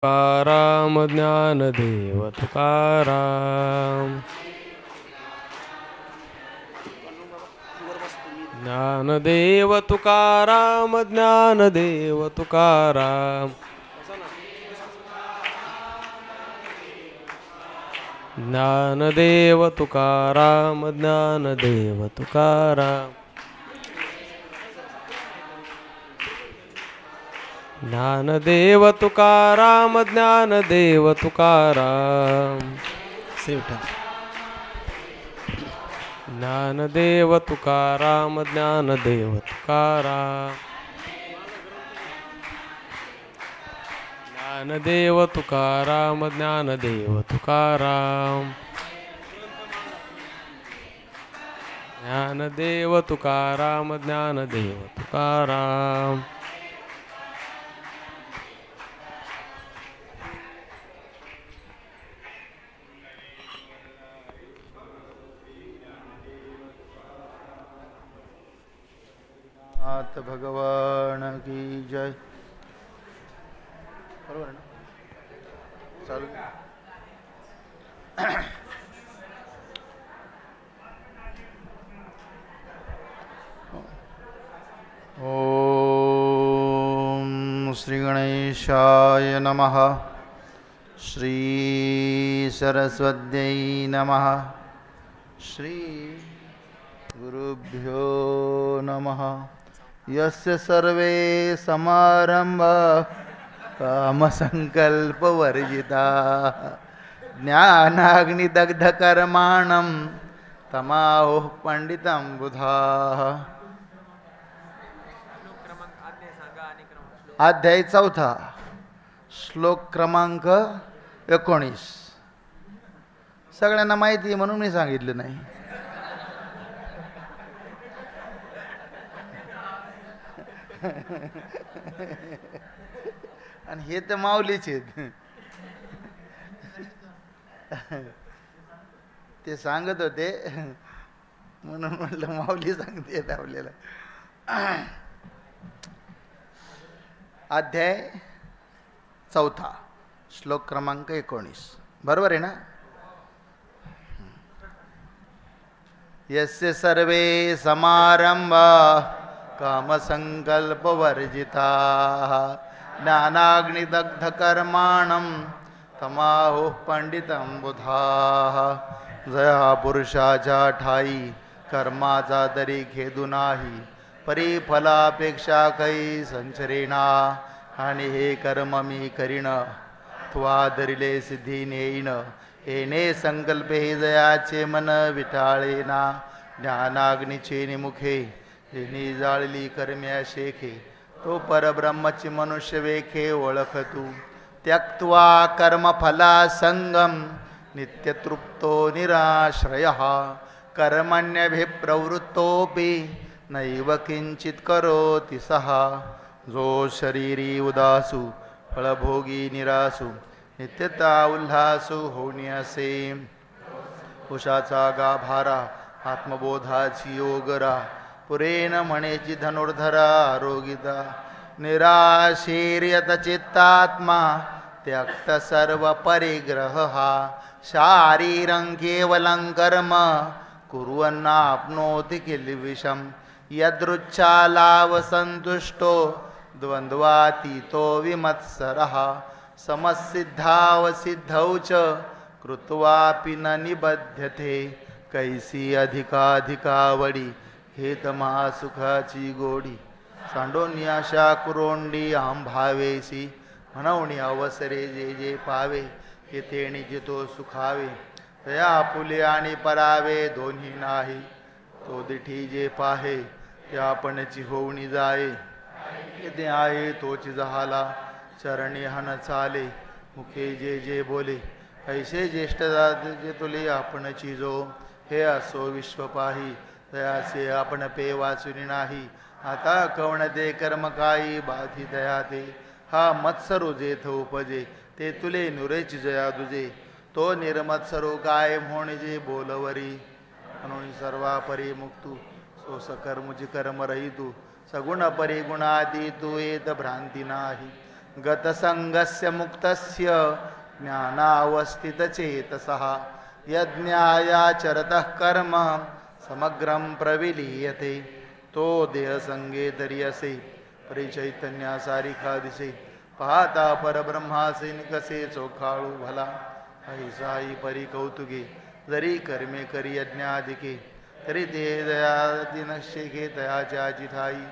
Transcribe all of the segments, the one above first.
तुकाराम ज्ञानदेव तुकाराम. ज्ञानदेव तुकाराम ज्ञानदेव तुकाराम. ज्ञानदेव तुकाराम ज्ञानदेव तुकाराम. ज्ञानदेव तुकाराम ज्ञानदेव तुकाराम. ज्ञानदेव तुकाराम ज्ञानदेव तुकाराम. ज्ञानदेव तुकाराम ज्ञानदेव तुकाराम. ज्ञानदेव तुकाराम ज्ञानदेव तुकाराम. नाथ भगवान की जय. बरोबर आहे ना? चालू. ओम श्री गणेशाय नमः. श्री सरस्वत्यै नमः. श्री गुरुभ्यो नमः. यस्य सर्वे समारंभा कामसंकल्पवर्जिताः ज्ञानाग्निदग्धकर्माणं तमाहुः पंडितं बुधाः. अध्याय 4 श्लोक क्रमांक 19. सगळ्यांना माहिती आहे म्हणून मी सांगितलं नाही. आणि हे तर माऊलीच आहेत. ते सांगत होते म्हणून म्हटलं माऊली सांगते आपल्याला. अध्याय 4 श्लोक क्रमांक 19. बरोबर आहे ना? यस्य सर्वे समारंभा कामसंकल्पवर्जिताः ज्ञानाग्निदग्धकर्माणं तमाहुः पंडितं बुधाः. जया पुरुषाच्या ठाई कर्माचा तरी खेदू नाही, परिफलापेक्षा काही संचरेना. आणि हे कर्म मी करीन, त्वा धरिले सिद्धी नेईन. येणे संकल्पे जयाचे मन विटाळेना. ज्ञानाग्नीचे निमुखे जेनी जाळली कर्म्या शेखे, तो परब्रह्मची मनुष्य वेखे ओळख तू. त्यक्त्वा कर्मफला संगम नित्यतृप्तो निराश्रयः. कर्मण्यभिप्रवृत्तोऽपि नैव किंचित करोति सः. जो शरीरी उदासू फळभोगी निरासू नित्यता उल्हासू होणी असे. उषाचा गाभारा आत्मबोधाची योगरा, पुरेन म्हणेची धनुर्धरा आरोगिता. निराशीर्यत चित्तात्मा त्यक्त सर्व परिग्रह. शारीरं केवलं कर्म कुर्वन्नाप्नोति किल्बिषं. यदृच्छालाव संतुष्टो द्वन्द्वातीतो विमत्सरः. समसिद्धावसिद्धौ च कृत्वापि न निबध्यते. कैसी अधिकाधिकावडी हेत महासुखाची गोडी. सांडोनी आशा कुरोंडी आंभावेसी. म्हणवणी अवसरे जे जे पावे, येथेणी जितो सुखावे. तया फुले आणि परावे दोन्ही नाही. तो दिठी जे पाहे ते आपणची होऊनी जाये. येथे आहे तोची जहाला चरणी हन चाले. मुखे जे जे बोले ऐसे ज्येष्ठ जे तुले आपणची जो. हे असो विश्व पाही दयासे आपण पे वाचुनी नाही. आता कवण दे कर्म काही बाधी दया ते. हा मत्सरू जेथ उपजे ते तुले नुरेची जया दुजे. तो निर्मत्सरू काय म्हणून जे बोलवरी. म्हणून सर्वा परी मुक्तू सो सकर्मुची कर्म रहितू. सगुण परिगुणादी तू येत भ्रांती नाही. गतसंगस्य मुक्तस्य ज्ञानावस्थितचेतसः यज्ञायाचरतः कर्म समग्रं प्रविलीयते तो देहसंगे तरी असे परिचैतन्यासारिखा दिसे पाहता परब्रह्मासे निकसे चोखाळू भला ऐसाई परी कौतुके जरी कर्मे करी यज्ञाधिके तरी ते दयादी नशेखे तयाच्या जिठाई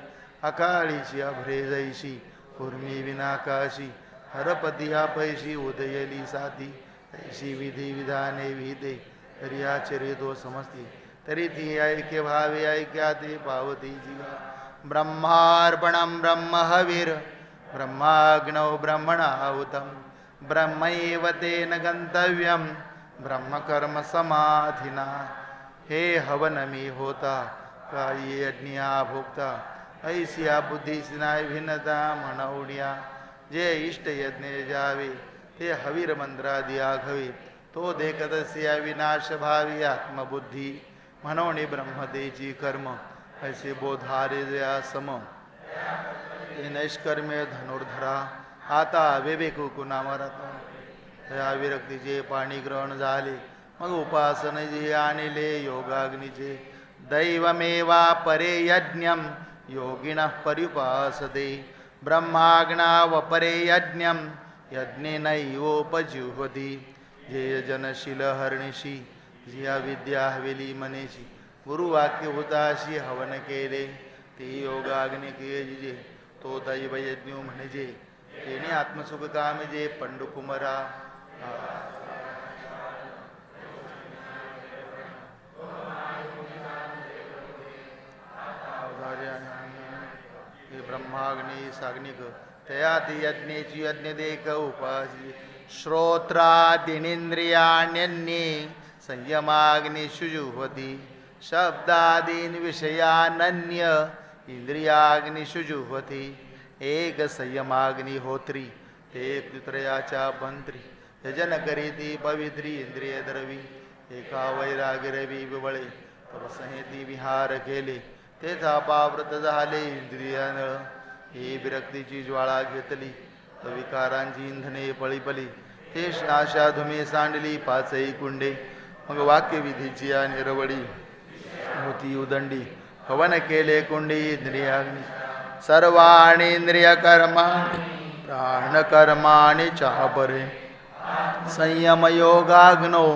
अकाळीची अभ्रे जैशी उर्मी विनाकाशी हरपती हा पैशी उदयली साथी ऐशी विधी विधाने विहिते तरी आचरे तो समजते तरी ती ऐक्य भावे ऐक्या ते पावती जीवा ब्रह्मार्पणं ब्रह्महविर ब्रह्माग्नौ ब्रह्मणाहुतं ब्रह्मैव तेन गंतव्यं ब्रह्मकर्म समाधिना हे हवन मी होता काही यज्ञा भोगता ऐसिया बुद्धीसी नाय भिन्नता म्हणवड्या जे इष्ट यज्ञ जावे ते हवीर मंत्रादी आघवे तो देखतस्या विनाश भावी आत्मबुद्धी म्हणून ब्रह्मदेची कर्म ऐसे बोधारे जया सम ते नैष्कर्म्य धनुर्धरा आता विवेक कुणामरता या विरक्तीचे पाणी ग्रहण झाले मग उपासनेचे आणले योगाग्नीचे दैवमेवा परे यज्ञं योगिनः पर्युपासते ब्रह्माग्नावपरे यज्ञं यज्ञेनैवोपजुह्वति जे जनशील हरणीशी जिया विद्या हवेली मनेशी गुरुवाक्य होताशी हवन केले ते योगाग्नी केजे तो दैव यज्ञ म्हणजे तेने आत्मसुख कामजे पंडुकुमरा ब्रह्माग्नी साग्निक तयात यज्ञेची यज्ञ देक उपासी श्रोत्रादिनिंद्रियाण्यन्ये संयमाग्नि शुजुह्वति शब्दादीन विषयानन्य इंद्रियाग्नि शुजुह्वति एक संयमाग्निहोत्री एक दुसऱ्याच्या मंत्री यजन करीती पवित्री इंद्रिय द्रवी एका वैरागिरवी विवळे तपसहेती विहार केले तेथा पावृत झाले इंद्रियानळ ही विरक्तीची ज्वाळा घेतली विकारांची इंधने पळीपली ते आशा धुमे सांडली पाचही कुंडे मग वाक्यविधीची या निरवडी होती उदंडी हवन केले कुंडी इंद्रियाग्नी सर्वाणि इंद्रिय कर्माणि प्राणकर्माणि चापरे संयम योगाग्नो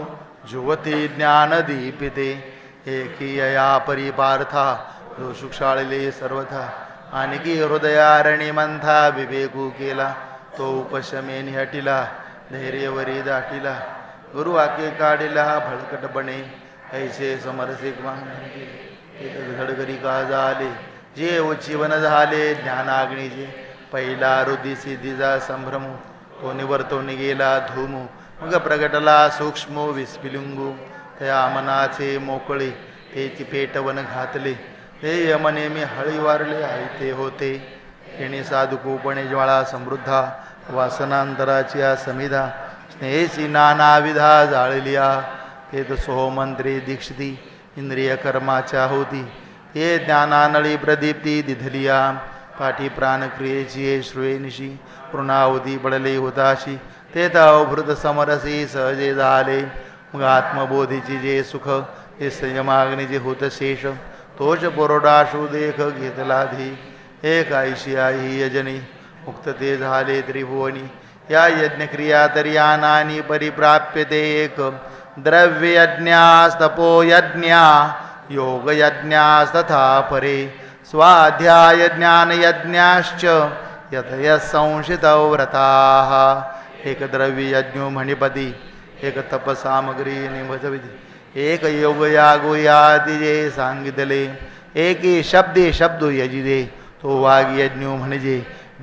जुवती ज्ञानदीपिते एकीयया परिपार्था जो सुक्षाळले सर्वथा आणखी हृदयारणी मंथा विवेकू केला तो उपशमेन हटिला धैर्यवरी दाटिला गुरुवाक्य काढिला भळकट बने ऐसे समरसिक धडगरी का झाले जे उच्चीवन झाले ज्ञानाग्नीचे पहिला रुधी सिद्धीचा संभ्रम तो निवर्तून गेला धूमू मग प्रगटला सूक्ष्म विस्फिलिंगू त्या मनाचे मोकळे तेची पेटवन घातले हे यमने मी हळी वारले आहे ते होते येणे साधुकूपणे ज्वाळा समृद्धा वासनांतराची समिधा स्नेहेची नानाविधा जाळलिया ते तो सोमंत्री दीक्षिती इंद्रिय कर्माच्या होती हे ज्ञानानळी प्रदीप्ती दिधलिया पाठी प्राणक्रियेची श्रुयेनिशी पूर्णावधी पडले होताशी ते अवभृत समरसी सहजे झाले मग आत्मबोधीची जे सुख हे संयमाग्नीचे होत शेष तोच पोरोडाशू देख घेतला धी एक आयशी आई यजनी मुक्तते झाले त्रिभुवनी या यज्ञक्रिया तरी आनानी परिप्राप्यते एक द्रव्ययज्ञास्तपो यज्ञा योगयज्ञास्तथा परे स्वाध्याय ज्ञानयज्ञाश्च यथय संशितौ व्रताः एक द्रव्ययज्ञो मणिपती एक तपसामग्री निमजविधी एक योगयागो यादिजे सांगितले एकी शब्दे शब्दो यजिदे तो वाग यज्ञ म्हणजे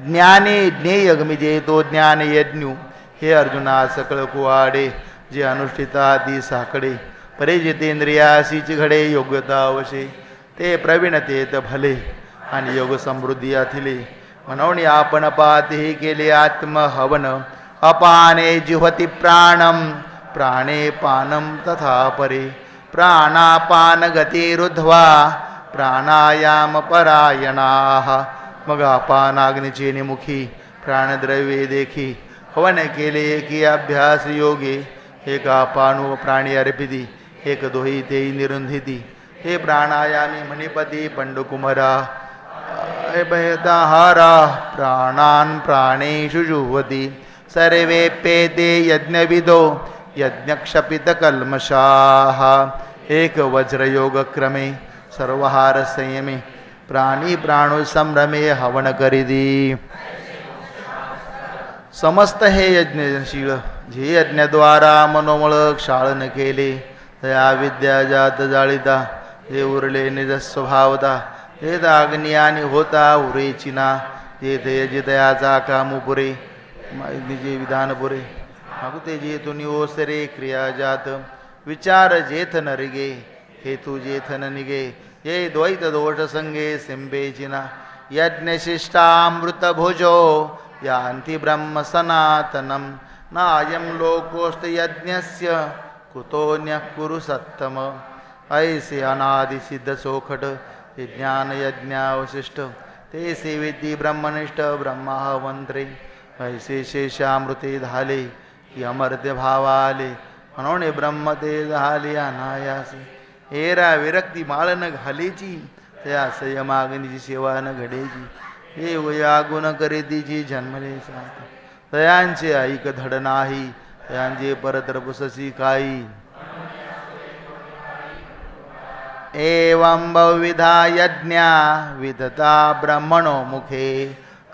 ज्ञाने ज्ञेय गमिजे तो ज्ञान यज्ञ हे अर्जुना सकळ कुवाडे जे अनुष्ठितादी साकडे परे जितेंद्रियासीची घडे योग्यता अवशे ते प्रवीणतेत भले आणि योग समृद्धी आथिले म्हणून आपण पाते केले आत्महवन अपाने जिह्वति प्राणम प्राणे पानम तथा परे प्राणापान गतिरुध्वा प्राणायाम परायणाः मग अपानाग्नीचे निमुखी प्राणद्रव्ये देखी हवन केले की अभ्यास योगे एका पाणू प्राणी अर्पिती एक दोही तेही निरुंधिती हे प्राणायामी मणिपती पंडुकुमरा हारा प्राणान प्राणेषु जुह्वती सर्वेप्येते यज्ञविदो यज्ञक्षपितकल्मषाः एक वज्रयोगक्रमे सर्वहार संयमे प्राणी प्राणु संभ्रमे हवन करिदी समस्त हे यज्ञशील जे यज्ञद्वारा मनोमळ क्षाळन केले तया विद्या जात जाळिता हे उरले निज स्वभावता हे अग्नी आणि होता उरेचिना जे यजितयाचा कामुपुरे निजे विधान पुरे मागुते जे तुनी ओसरे क्रिया जात विचार जेथ नरिगे हेतू जेथन निगे ये द्वैत दोष संगे सिंबेचिना यज्ञशिष्टामृत भुजो यान्ति ब्रह्म सनातनम नायं लोकोस्त यज्ञस्य कुतोन्यः कुरु सत्तम ऐसे अनादि सिद्ध सोखट ते ज्ञान यज्ञावशिष्ट ते सेविती ब्रह्मनिष्ठ ब्रह्मावंत्रे ऐसे शेषामृते झाले की अमर्त्य भावाले म्हणून ब्रह्म ते झाले अनायासे हेरा विरक्ती माळ न घालेची त्या संयमाग्नीची सेवा न घडेची हे वया गुण करीतीची जन्मले साथ तयांचे ऐक धड नाही तयांचे परतर पुससी काही एवं बहुविधा यज्ञा विदता ब्रह्मणो मुखे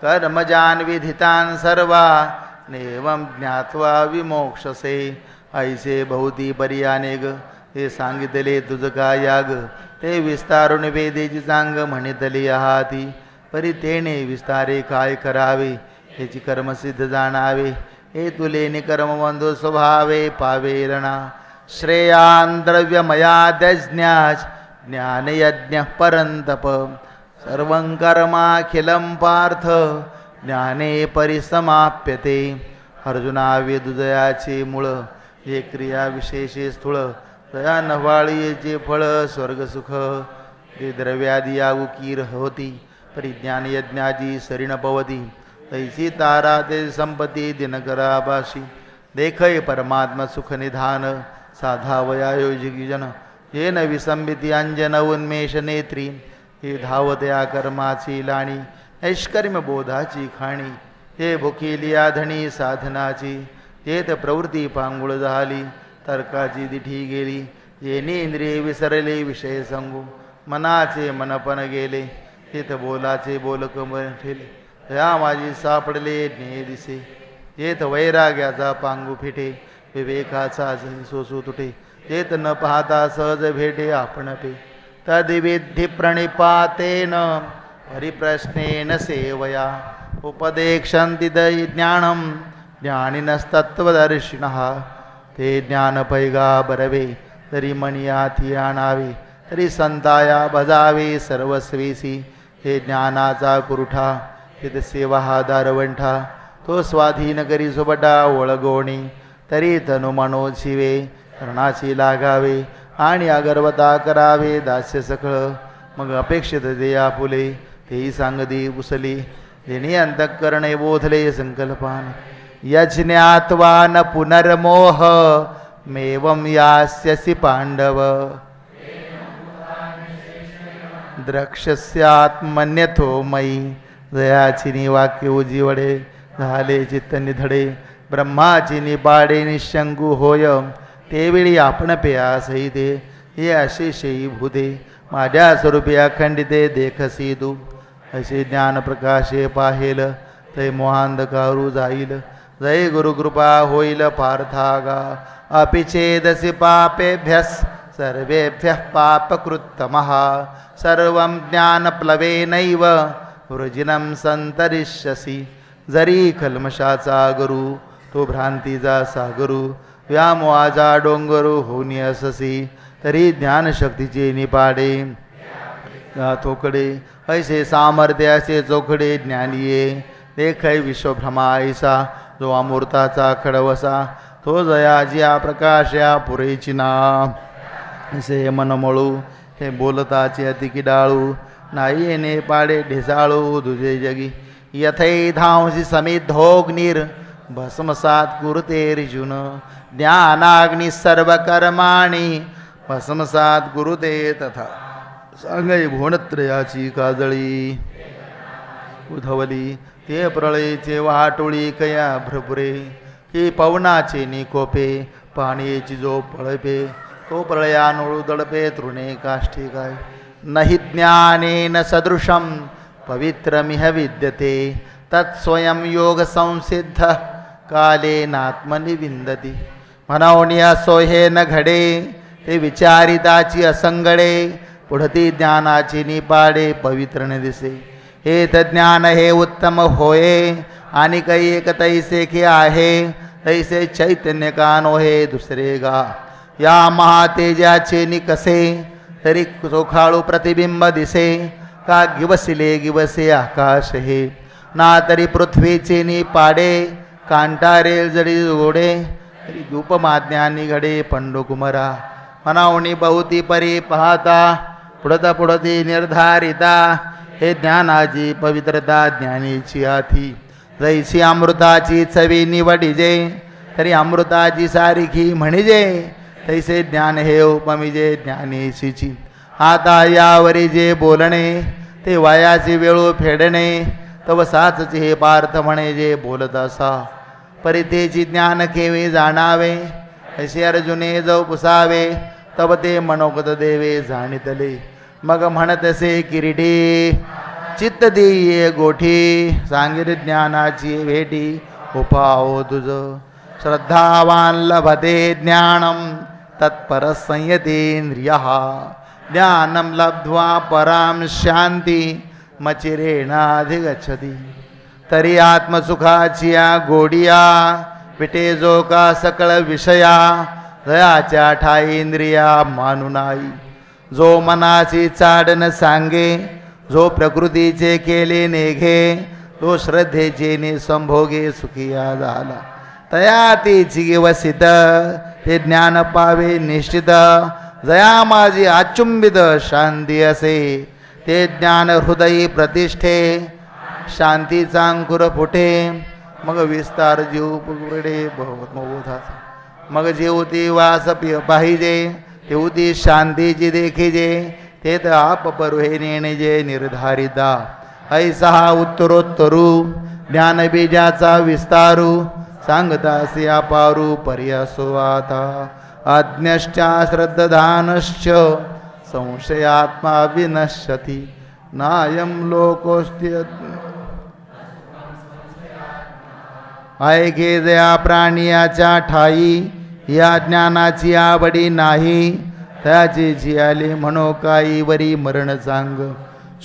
कर्मजान विधितान सर्वा नेवं ज्ञात्वा विमोक्षसे ऐसे बहुती पर्यानेग हे सांगितले तुझ का याग ते विस्तारून वेदेची सांग म्हणितले आहाती परी तेने विस्तारे काय करावे ह्याची कर्मसिद्ध जाणावे हे तुले निकर्मबंधू स्वभावे पावे रणा श्रेयान द्रव्यमयाद्यज्ञाच ज्ञानयज्ञ परंतप सर्वं कर्माखिलं पार्थ ज्ञाने परिसमाप्यते अर्जुना वेदुदयाचे मूळ हे क्रिया विशेषे स्थूळ तया नवाळीचे फळ स्वर्गसुख ते द्रव्यादी आगुकीर होती परिज्ञान यज्ञाची सरीण पवती तैसी तारा ते संपत्ती दिनकरापाशी देखय परमात्मा सुख निधान साधा वयायोजिकी जन हे न विसंबिती अंजन उन्मेष नेत्री हे धावत्या कर्माची लाणी ऐष्कर्म बोधाची खाणी हे भुकेली आधणी साधनाची तेत प्रवृत्ती पांगुळ झाली तर्काची दिठी गेली येणे इंद्रिये विसरले विषय संगू मनाचे मनपन गेले तेथ बोलाचे बोलक ठेले या माझी सापडले ज्ञे दिसे येत वैराग्याचा पांगू फिटे विवेकाचा सोसू तुटे तेत न पाहता सहज भेटे आपण पे तद्विधी प्रणिपातेन परिप्रश्नेन सेवया उपदेक्षन्ति ज्ञानं ज्ञानिनस्तत्त्वदर्शिनः ते ज्ञान पैगा बरवे तरी मणियाथी आणावे तरी संताया भजावे सर्वस्वेसी हे ज्ञानाचा कुरुठा तिथे सेवा हा दारवंठा तो स्वाधीन करी सुबटा ओळगोणी तरी तनु मनो शिवे कर्णाची लागावे आणि अगरवता करावे दास्य सखळ मग अपेक्षित दे आपुले तेही सांगदी उसली देणी अंतःकरणे बोधले संकल्पान यज्ञात्वा न पुनर्मोह मेवं यास्यसि पांडव द्रक्ष्यस्यात्मन्यथो मयी जयाची वाक्य उजिवडे झाले चित्त निधडे ब्रह्माची निपाडे निशंकू होय तेवेळी आपण पेयासही ते हे अशेषही भूते माझ्या स्वरूपी अखंडिते देखसी तू असे ज्ञान प्रकाशे पाहेल तै मोहांधकारू जाईल जय गुरुकृपा होईल पार्थागा अपिछेदसि पापेभ्यस सर्वेभ्यः पापकृत्तमः सर्वं ज्ञानप्लवेनैव वृजिनं संतरिष्यसि जरी कल्मषाचा गुरु तो भ्रांतीचा सागरू व्यामोहाचा डोंगरू होऊन अससी तरी ज्ञानशक्तीचे निपाडे थोकडे ऐसे सामर्थ्याचे चोखडे ज्ञानिये देखै विश्वभ्रमा ऐसा जो अमूर्ताचा खडवसा तो जयाजिया प्रकाशया पुरेची ना ऐसे मनमळू हे बोलताचे अति किडाळू नाही येणे पाडे ढेसाळू तुझे जगी यथैधांसि समिद्धोऽग्निर् भस्मसात् कुरुते अर्जुन ज्ञानाग्नि सर्वकर्माणि भस्मसात् कुरुते तथा सांगई भुवनत्रयाची काजळी उधवली ते प्रळयेचे वाटोळी कया भ्रपुरे की पवनाचे निकोपे पाण्याची जो पळपे तो प्रळयानोळू दडपे तृणे काष्ठी काय नहि ज्ञानेन सदृशं पवित्रमिह विद्यते तत्स्वयं योग संसिद्ध कालेनात्मनि विंदती म्हणून असो हे न घडे ते विचारिताची असंगडे पुढती ज्ञानाची निपाडे पवित्र न दिसे हे तज्ञान हे उत्तम होये आणि काही एक तैसे की आहे तैसे चैतन्य का नोहे दुसरे गा या महातेजाचे निकसे तरी चोखाळू प्रतिबिंब दिसे का गिवसिले गिवसे आकाश हे ना तरी पृथ्वीचे निपाडे कांटारे जडी गोडे तरी उपमाज्ञानी घडे पंडुकुमरा मनावणी बहुती परी पाहता पुढती निर्धारिता हे ज्ञानाची पवित्रता ज्ञानीची आथी जैसी अमृताची चवी निवडिजे तरी अमृताची सारिखी म्हणिजे तैसे ज्ञान हे उपमिजे ज्ञानीची आता यावरी जे बोलणे ते वायाची वेळू फेडणे तव साचचे हे पार्थ म्हणे जे बोलत असा परितेची ज्ञान केवे जाणावे असे अर्जुने जो पुसावे तव ते मनोगत देवे जाणितले मग म्हणतसे किरीटी चित्त देये गोठी सांगिर ज्ञानाची भेटी उपाओ तुझ श्रद्धावान लभते ज्ञानम तत्पर संयतेंद्रिय ज्ञानम लब्ध्वा पराम शांती मचिरेणाधिगच्छति तरी आत्मसुखाची गोडिया विटे जो का सकळ विषया दयाच्या ठाई इंद्रिया मानू नाही जो मनाची चाडण सांगे जो प्रकृतीचे केले नेघे तो श्रद्धेचे निसंभोगे सुखिया झाला तया तेची वसित ते ज्ञान पावे निश्चित जया माझी आचुंबित शांती असे ते ज्ञान हृदयी प्रतिष्ठे शांतीचा अंकुर फुटे मग विस्तार जीव पुढे मग जेवती वास पाहिजे तेवती शांतीची देखीजे ते तर आप परुहे नेणे निर्धारिता ऐसा उत्तरोत्तरू ज्ञानबीजाचा विस्तारू सांगतासी अपारू पर्यासो आता आज्ञश्चा श्रद्धानश्च संशयात्मा विनश्यति नायम लोकोस्ति ऐके जया प्राणियाच्या ठाई या ज्ञानाची आवडी नाही त्याची जियाले म्हणो काही वरी मरण सांग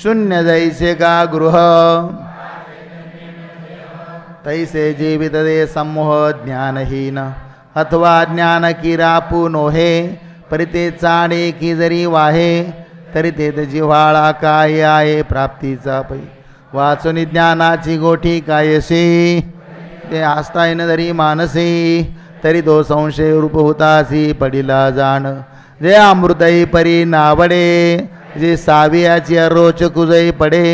शून्य जैसे का गृह तैसे जीवित दे समूह ज्ञानहीन अथवा ज्ञान की रापू नोहे परिते चाडे की जरी वाहे तरी ते जिव्हाळा काय आहे प्राप्तीचा पै वाचून ज्ञानाची गोठी कायशी ते आस्तायन जरी मानसी तरी तो संशय रूप होतासी पडिला जाण जे अमृतई परी नावडे जे सावियाची रोच कुजई पडे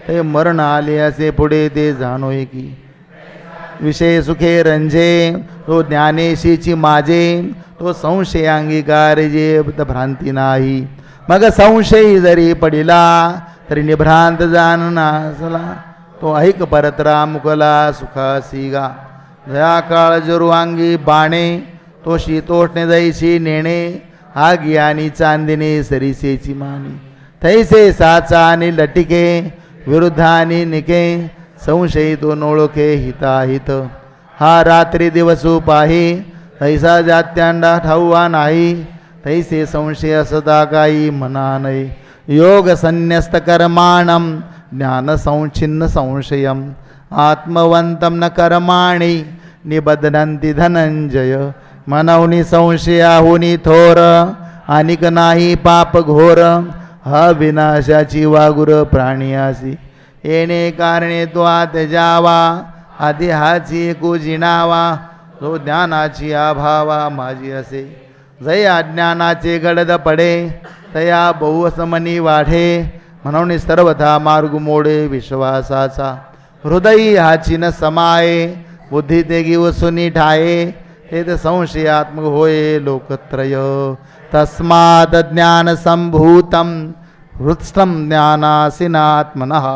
ते मरण आले असे पुढे ते जाणोय की विषय सुखे रंजे तो ज्ञानेशीची माझे तो संशय अंगीकार जे भ्रांती नाही मग संशयी जरी पडिला तरी निभ्रांत जाणना असला तो ऐक परतरा मुकला सुखासी गा जया काळ जरुवांगी बाणे तो शीतोष्णे जैसी नेणे आगी आणि चांदिने सरिसेची मानी तैसे साचा आणि लटिके विरुद्धानी निके संशयी तो नोळखे हिताहित हा रात्री दिवसू पाही तैसा जात्यांडा ठाऊवा नाही तैसे संशय सदा काही मना नाही योग संन्यस्त कर्माणम ज्ञान संचिन्न संशयम आत्मवंतम न कर्माणि निबधनंती धनंजय मनवनी संशयाहुनी थोर अनिक नाही पाप घोर हा विनाशाची वागुर प्राणियासी येणे कारणे तो आत जावा आधी हाची कुजिणावा जो ज्ञानाची आभावा माझी असे जय अज्ञानाचे गडद पडे तया बहुसमनी वाढे म्हणून सर्वथा मार्ग मोडे विश्वासाचा हृदयी हाची न समाये बुद्धी ते गिवसुनी ठाये हे संशयात्मक होय लोकत्रय तस्माद ज्ञान संभूतम हृत्स्थम ज्ञानासिनात्मनः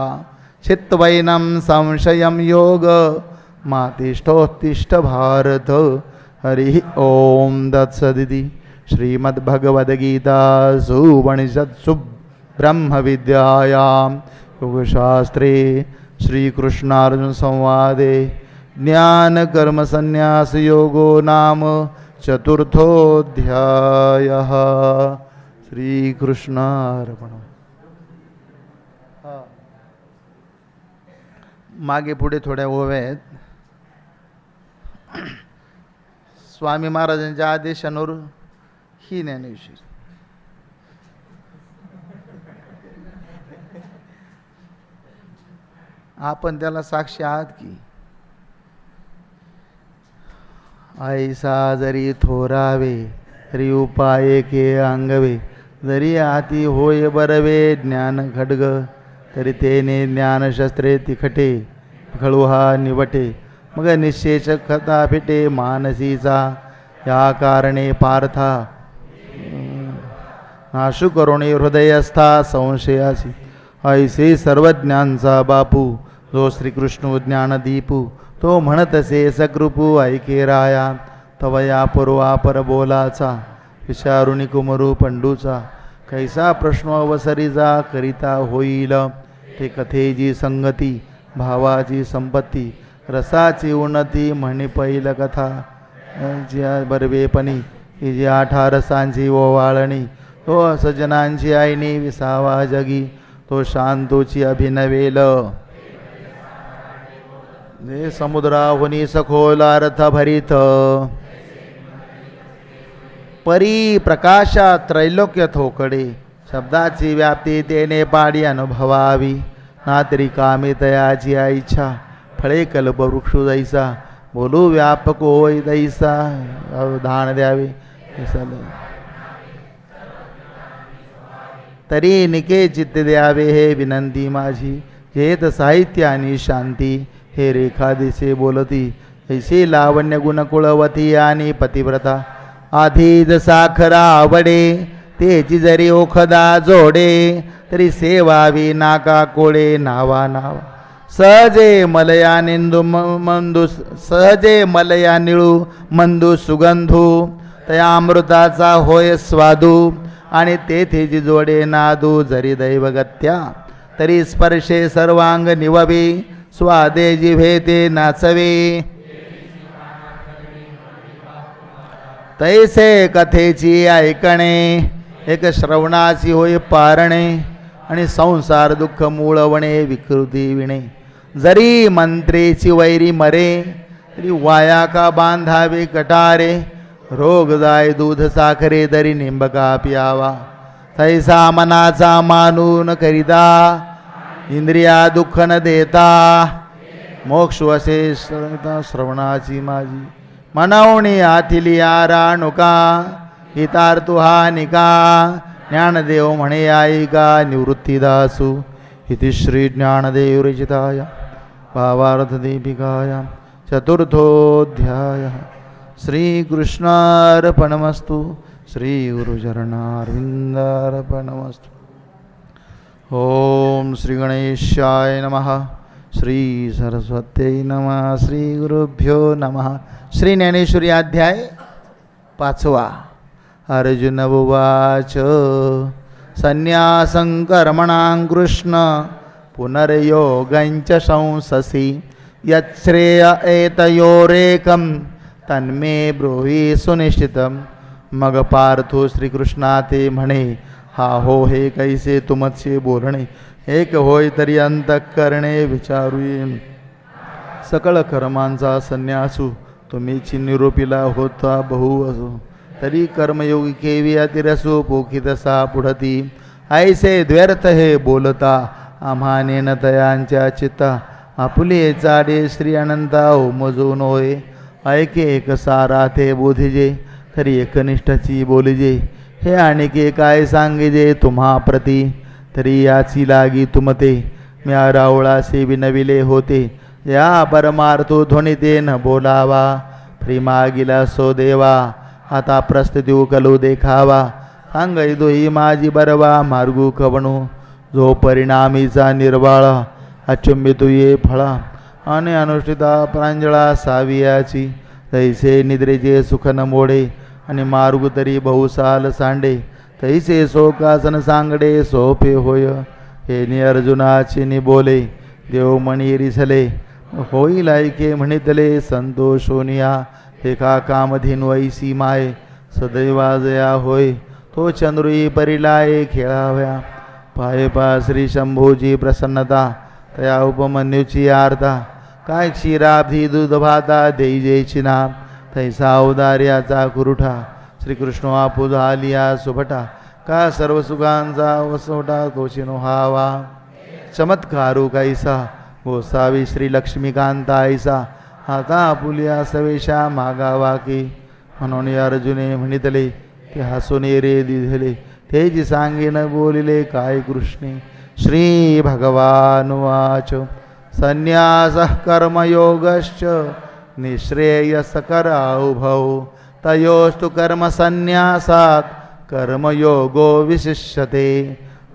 चित्वैनं संशयं योग मातिष्ठोत्तिष्ठ भारत हरि ओम तत्सदिति श्रीमद्भगवद्गीतासु उपनिषत्सु ब्रह्मविद्यायां योगशास्त्रे श्रीकृष्णार्जुन संवादे ज्ञानकर्मसन्न्यासयोगो नाम चतुर्थोऽध्यायः श्रीकृष्णार्पणम्. मागे पुढे थोड्या ओव्या आहेत. स्वामी महाराजांच्या आदेशानुसार ही ज्ञानेश्वरी. आपण त्याला साक्षी आहात की ऐसा जरी थोरावे तरी उपाय के अंगवे जरी हाती होय बरवे ज्ञान खड्ग तरी तेने ज्ञानशस्त्रे तिखटे खळुहा निवटे मग निश्चेच खता फिटे मानसीचा या कारणे पार्था नाशु करुणे हृदयस्था संशयासी ऐसे सर्वज्ञांचा बापू जो श्रीकृष्ण ज्ञानदीपू तो म्हणतसे सकृपू ऐके राया तवया पूर्वापर बोलाचा विचारुणी कुमरू पंडूचा कैसा प्रश्न अवसरीचा करिता होईल ते कथेची संगती भावाची संपत्ती रसाची उन्नती म्हणे पैल कथा ज्या बरवेपणी ही जी 8 रसांची ओवाळणी तो सजनांची आईनी विसावा जगी तो शांतोची अभिनवेल ने समुद्राहुनी सखोल अर्थ भरित परी प्रकाशा त्रैलोक्य थोकडे शब्दाची व्याप्ती तेने पाडी अनुभवावी ना तरी कामे तयाची इच्छा फळे कल्प वृक्ष जैसा बोलू व्यापक होय दैसा धान द्यावे तरी निके चित्त द्यावे हे विनंती माझी जेत साहित्य आणि शांती हे रेखा दिसे बोलती ऐसे लावण्य गुणकुळवती आणि पतिव्रता आधीज साखरा आवडे तेची जरी ओखदा जोडे तरी सेवावी नाका कोळे नावा नावा सहजे मलया निंदू मंदू सहजे मलया निळू मंदू सुगंधू तया अमृताचा होय स्वादू आणि तेथे जी जोडे नादू जरी दैवगत्या तरी स्पर्शे सर्वांग निववे स्वादे जिव्हे ते नाचवे तैसे कथेची ऐकणे एक श्रवणाची होय पारणे आणि संसार दुःख मूळवणे विकृती विणे जरी मंत्रेची वैरी मरे तरी वाया का बांधावे कटारे रोग जाय दूध साखरे दरी निंबका प्यावा तैसा मनाचा मानून करिता इंद्रिया दुःख न देता मोक्ष असे श्रवणाची माझी मनावणी आथिली आराणुका हितार्थु हानिका ज्ञानदेव म्हणे आईका निवृत्तीदासू इति श्री ज्ञानदेव रचिताय भावार्थ दीपिकाया चतुर्थोऽध्यायः श्रीकृष्णार्पणमस्तु श्री गुरुचरणारविन्दार्पणमस्तु. ओम श्री गणेशाय नमः श्री सरस्वत्यै नमः श्री गुरुभ्यो नमः. श्री ज्ञानेश्वरी अध्याय 5. अर्जुन उवाच संन्यासं कर्मणां कृष्ण पुनर्योगञ्च संससि यच्छ्रेय एतयोरेकं तन्मे ब्रूहि सुनिश्चितं. मग पार्थो श्रीकृष्णा ते म्हणे हा हो हे कैसे तुमचे बोलणे एक होय तरी अंतःकरणे विचारूये सकळ कर्मांचा संन्यासू तुम्हीची निरोपीला होता बहु असो तरी कर्मयोगी केवी अतिरसो पोखितसा पुढती ऐसे द्व्यर्थ हे बोलता आम्हाने न तयांच्या चित्ता आपुले चाडे श्री अनंता उमजून होय ऐके एक सारा ते बोधिजे तरी एकनिष्ठची बोलिजे हे आणिके काय सांगिजे तुम्हा प्रती तरी याची लागी तुमते म्या रावळासे विनविले होते या परमार्थो ध्वनिते न बोलावा प्रेमागिला सो देवा आता प्रस्थिती कलू देखावा सांगई दोही माझी बरवा मार्गू कवणू जो परिणामीचा निर्वाळ अचुंबितू ये फळा आणि अनुष्ठिता प्रांजळा सावियाची तैसे निद्रेचे सुख न मोडे आणि मार्ग तरी बहुसाल सांडे तैसे शोकासन सांगडे सोपे होय हे नि अर्जुनाची नि बोले देवमणी रिसले होईल ऐके म्हणितले संतोषोनिया एका कामधीन वैसी माय सदैवाजया होय तो चंद्रुई परिलाये खेळाव्या पाये पा श्री शंभूजी प्रसन्नता तया उपमन्यूची आरता काय क्षीराब्धी दूध भाता देई जयची नाम तैसा औदार्याचा कुरुठा श्रीकृष्ण आपू झालिया सुभटा का सर्व सुखांचा वसवटा तोचिनो हावा चमत्कारू कैसा गोसावी श्री लक्ष्मीकांता ऐसा हाता आपुलिया सवेशा मागावा की म्हणून अर्जुने म्हणितले ते हसुने रे दिधले तेजी सांगेन बोलिले काय कृष्णे श्री भगवानुवाच संन्यासः कर्मयोगश्च निःश्रेयसकराउभौ तयोस्तु कर्मसन्न्यासात् कर्मयोगो विशिष्यते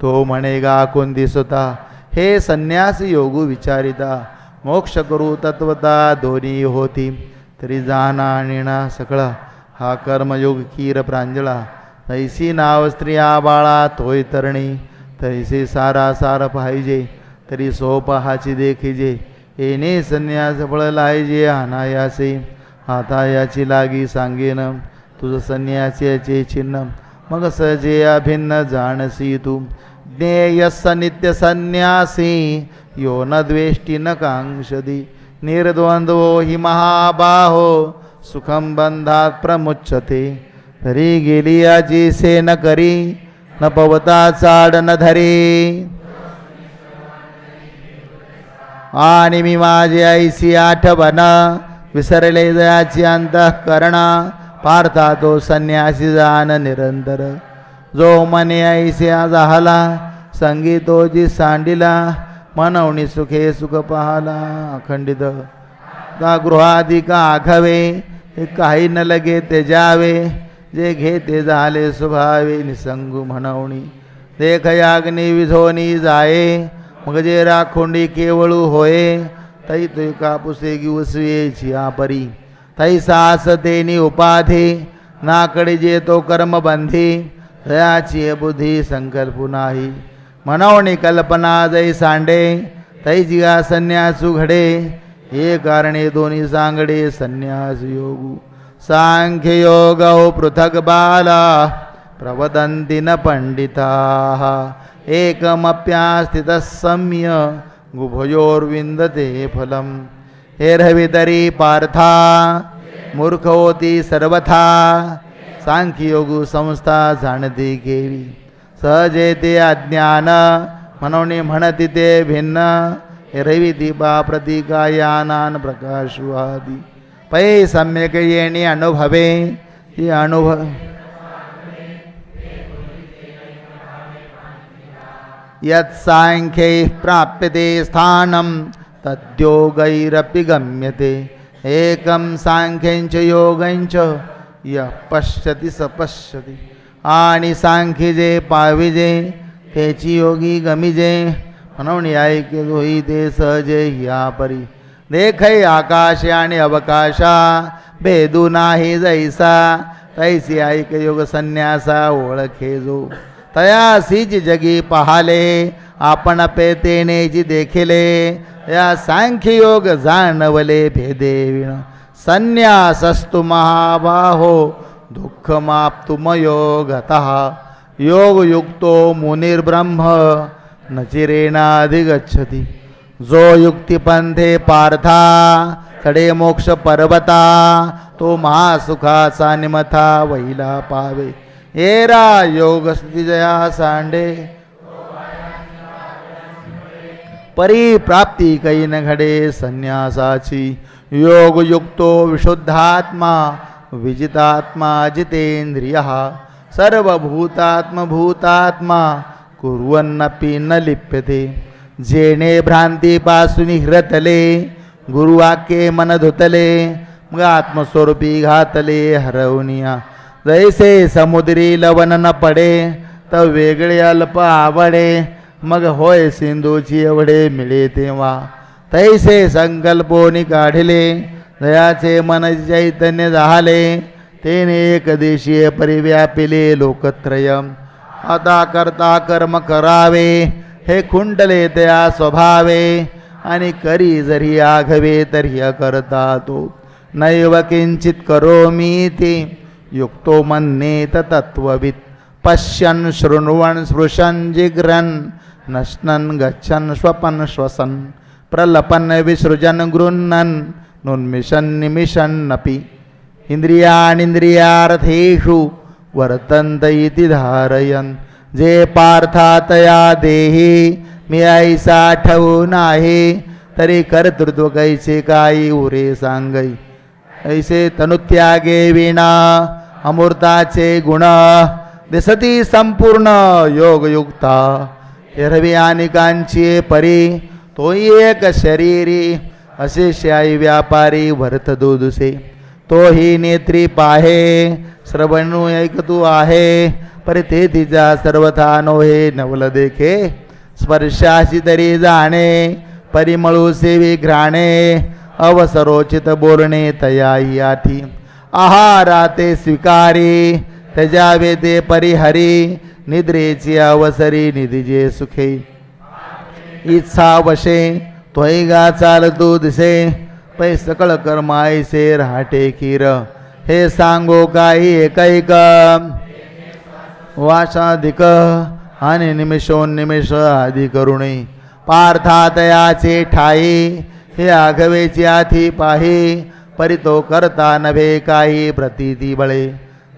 तो म्हणेगा कुंदिसुता हे संन्यास योगू विचारिता मोक्ष करू तत्वता दोन्ही होती तरी जाना नेणा सकळा हा कर्मयोग कीर प्रांजळा तैसी नाव स्त्रिया बाळा तोय तरणी तैसे सारा सार पाहिजे तरी सोपहाची देखिजे येणे संन्यास फळ लायजे अनायासे आता याची लागी सांगेन तुझ संन्यासाचे चिन्ह मग सजे अभिन्न जाणसी तू ज्ञेयस नित्य संन्यासी यो न द्वेष्टी न कांक्षदी निर्द्वंद्वो हि महाबाहो सुखम बंधात प्रमुच्यते तरी गेली याची से न करी न पवता चाड न धरी आणि मी माझी ऐसी आठवण विसरले जयाची अंतःकरणा पार्था तो संन्यासी जाण निरंतर जो मने ऐसिया झाला संगीतोजी सांडिला मनवणी सुखे सुख पाहाला अखंडित का गृहाधिका आघावे हे काही न लगे ते जावे जे घे ते झाले स्वभावे निसंगू म्हणवणी देख याग्नी विझोनी जाये मग जे राखोंडी केवळू होये तै ते कापुसे गिवसवेची आपरी तै सास तेनी उपाधी नाकडे जे तो कर्म बंधी दयाची बुद्धी संकल्प नाही मनवणी कल्पना जै सांडे तै जिगा संन्यासू घडे हे कारणे दोन्ही सांगडे संन्यास योगू सांख्य योग पृथक बाला प्रवदन्ति न पंडिताः एकमप्यास्थितः सम्य गुभयोर्विन्दते फलम हेरवितरी पार्था मूर्ख होती सर्वथा सांख्ययोगू संस्था जाणती केवी सहजे ते अज्ञान म्हणून म्हणती ते भिन्न हेरविती बा प्रतिकायानान प्रकाशवादी पै सम्यक येणे अनुभवे ही अनुभव यत्सांख्यैः प्राप्यते स्थानं तद्योगैरपि गम्यते एकं सांख्यञ्च योगञ्च यः पश्यति स पश्यति आणि सांख्य जे पाविजे त्याची योगी गमिजे म्हणून ऐके दोही ते सहजे या परी देखै आकाश आणि अवकाशा भेदू नाही जैसा तैसी ऐक योग संन्यासा ओळखे जो तयासीच जगी पाहाले आपण पेतेने जी देखिले या सांख्य योग जाणवले भेदे विण संन्यासस्तु महाबाहो दुःखमाप्तुमयोगतः योग युक्तो मुनिर्ब्रह्म न चिरेणाधिगच्छति जो युक्तिपंथे पार्था चढे मोक्ष पर्वता तो महासुखाचा निमथा वैला पावे एरा योग जया सांडे परिप्राप्ती कै न घडे संन्यासाची योग युक्तो विशुद्धात्मा विजितात्मा जितेंद्रिय सर्वभूतात्म भूतात्मा कुर्वन्नपि न लिप्यते जेणे भ्रांतीपासून हिरतले गुरुवाक्ये मन धुतले मग आत्मस्वरूपी घातले हरवनिया. जैसे समुद्री लवण न पडे तर वेगळे अल्प आवडे मग होय सिंधूची एवढे मिळे तेव्हा. तैसे संकल्पोनी काढले दयाचे मन चैतन्य झाले तेने एकदेशीय परिव्यापिले लोकत्रय. आता करता कर्म करावे हे खुंटले त्या स्वभावे आणि करी जरी आघवे तरी अकर्ता तो. नैव किंचित करोमी ते युक्तो मन्येत तत्ववित्. पश्यन् शृण्वन् स्पृशन् जिघ्रन् नश्नन् गच्छन् स्वपन् श्वसन् प्रलपन् विसृजन् गृह्णन् नुन्मिषन् निमिषन्नपि. इंद्रियाणींद्रियार्थेषु वर्तन्त इति धारयन्. जे पार्थातया देही मी ऐसा ठेवून आहे तरी कर्तृत्व कैसे काही उरे सांगई. ऐसे तनुत्यागे विना अमृताचे गुण दिसती संपूर्ण योगयुक्ता. एरवी अनेकांची परी तोही एक शरीरी असे शाई व्यापारी भरत दुसे. तोही नेत्री पाहे श्रवणू ऐकतू आहे परी ते तिचा सर्वथा नोहे नवल देखे. स्पर्शाशी तरी जाणे परिमळू सेवी घ्राणे अवसरोचित बोलणे तयाई आठी. आहारा ते स्वीकारी त्याच्यावे ते परिहरी निद्रेची अवसरी निधीजे सुखे. इच्छा वशे तोही गा चालतू दिसे पै सकळ कर्माईसे राहटे खीर. हे सांगो काही एकैक वासाधिक आणि निमिषोन्निमिष आदी करुणे. पार्थातयाचे ठाई हे आघवेची आधी पाही परी तो करता नभे काही प्रतीती बळे.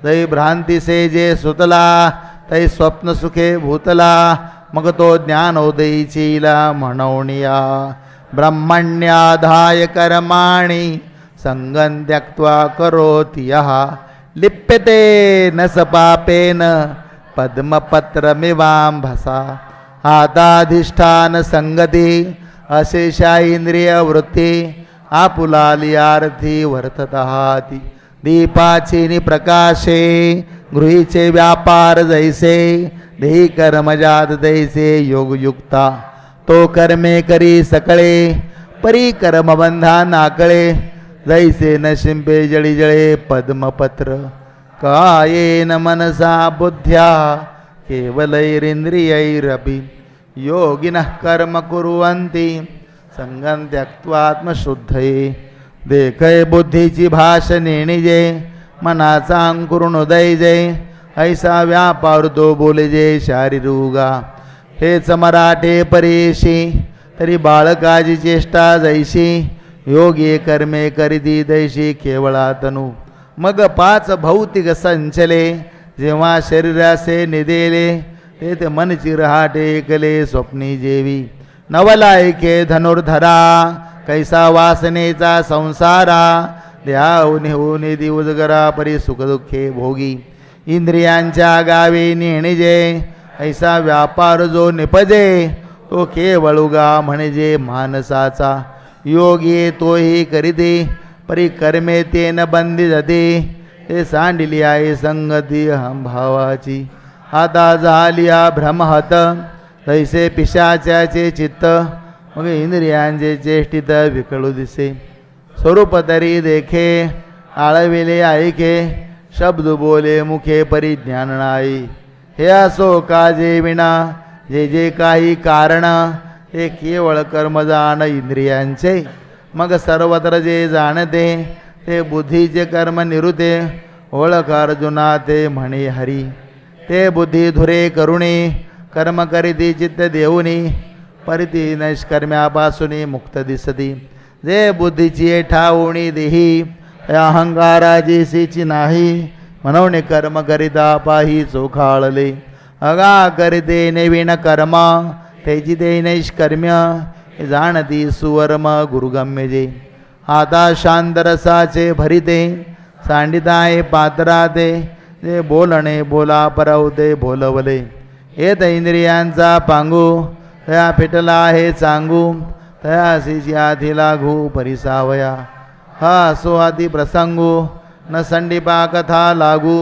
तै भ्रांतीसे जे सुतला तै स्वप्न सुखे भूतला मग तो ज्ञानोदयीचीला म्हणवणिया. ब्रह्मण्याधाय कर्माणि संगं त्यक्त्वा करोति यः लिप्यते न स पापेन पद्मपत्रमिवांभसा. हाताधिष्ठान संगती अशेषा इंद्रिय वृत्ती आपुलालियार्थी वर्ततहाती. दीपाची प्रकाशे गृहीचे व्यापार जैसे देही कर्मजात दैसे योगयुक्ता. तो कर्मे करी सकळे परी कर्मबंधा नाकळे जैसे न शिंपे जळी जळे पद्मपत्र. कायेन मनसा बुद्ध्या केवलैरिंद्रियैरपि योगिनः कर्म कुर्वन्ति संगं त्यक्त्वात्मशुद्धये. देखय बुद्धीची भाष नेणिजे मनाचा अंकुरुणोदय जे. ऐसा व्यापार तो बोले जे शारीरुगा. हेच मराठे परेशी तरी बाळकाची चेष्टा जैशी योगी कर्मे करीती दैशी केवळा तनु. मग पाच भौतिक संचले जेव्हा शरीरासे निदेले तेथे मनची रहाटे एकले स्वप्नी जेवी. नवलायके धनुर्धरा कैसा वासनेचा संसारा. द्याऊन होऊन दिवसगरा परी सुखदुःखे भोगी. इंद्रियांच्या गावे नेणिजे ऐसा व्यापार जो निपजे तो केवळ उगा म्हणजे मानसाचा. योगी तोही करीते परी कर्मे तेन बंदी जाते. ते सांडिली आहे संगती हम भावाची. आता झालिया भ्रमहत तैसे पिशाच्याचे चित्त मग इंद्रियांचे चेष्टित विकळू दिसे. स्वरूप तरी देखे आळविले ऐके शब्द बोले मुखे परिज्ञान नाही. हे असो काजे विना जे जे काही कारण हे केवळ कर्मजान इंद्रियांचे. मग सर्वत्र जे जाणते ते बुद्धीचे कर्म निरुते. ओळख अर्जुना ते म्हणे हरी. ते बुद्धी धुरे करुणी कर्म करीती चित्त देऊनी परिती नैष्कर्म्यापासून मुक्त दिसती. जे बुद्धीची ठाऊणी देही अहंकाराची सीची नाही. म्हणून कर्म करिता पाही चोखाळले. अगा करिते नवीन कर्म तेजी ते नैष्कर्म्य जाणती सुवर्म गुरुगम्य जे. आता शांत रसाचे भरिते सांडिताय पात्राते. जे बोलणे बोला परवते बोलवले. येत इंद्रियांचा पांगू या फिटला आहे चांगू तयासी आधी लागू परिसावया हा असो आदी प्रसंगू न संडीपा कथा लागू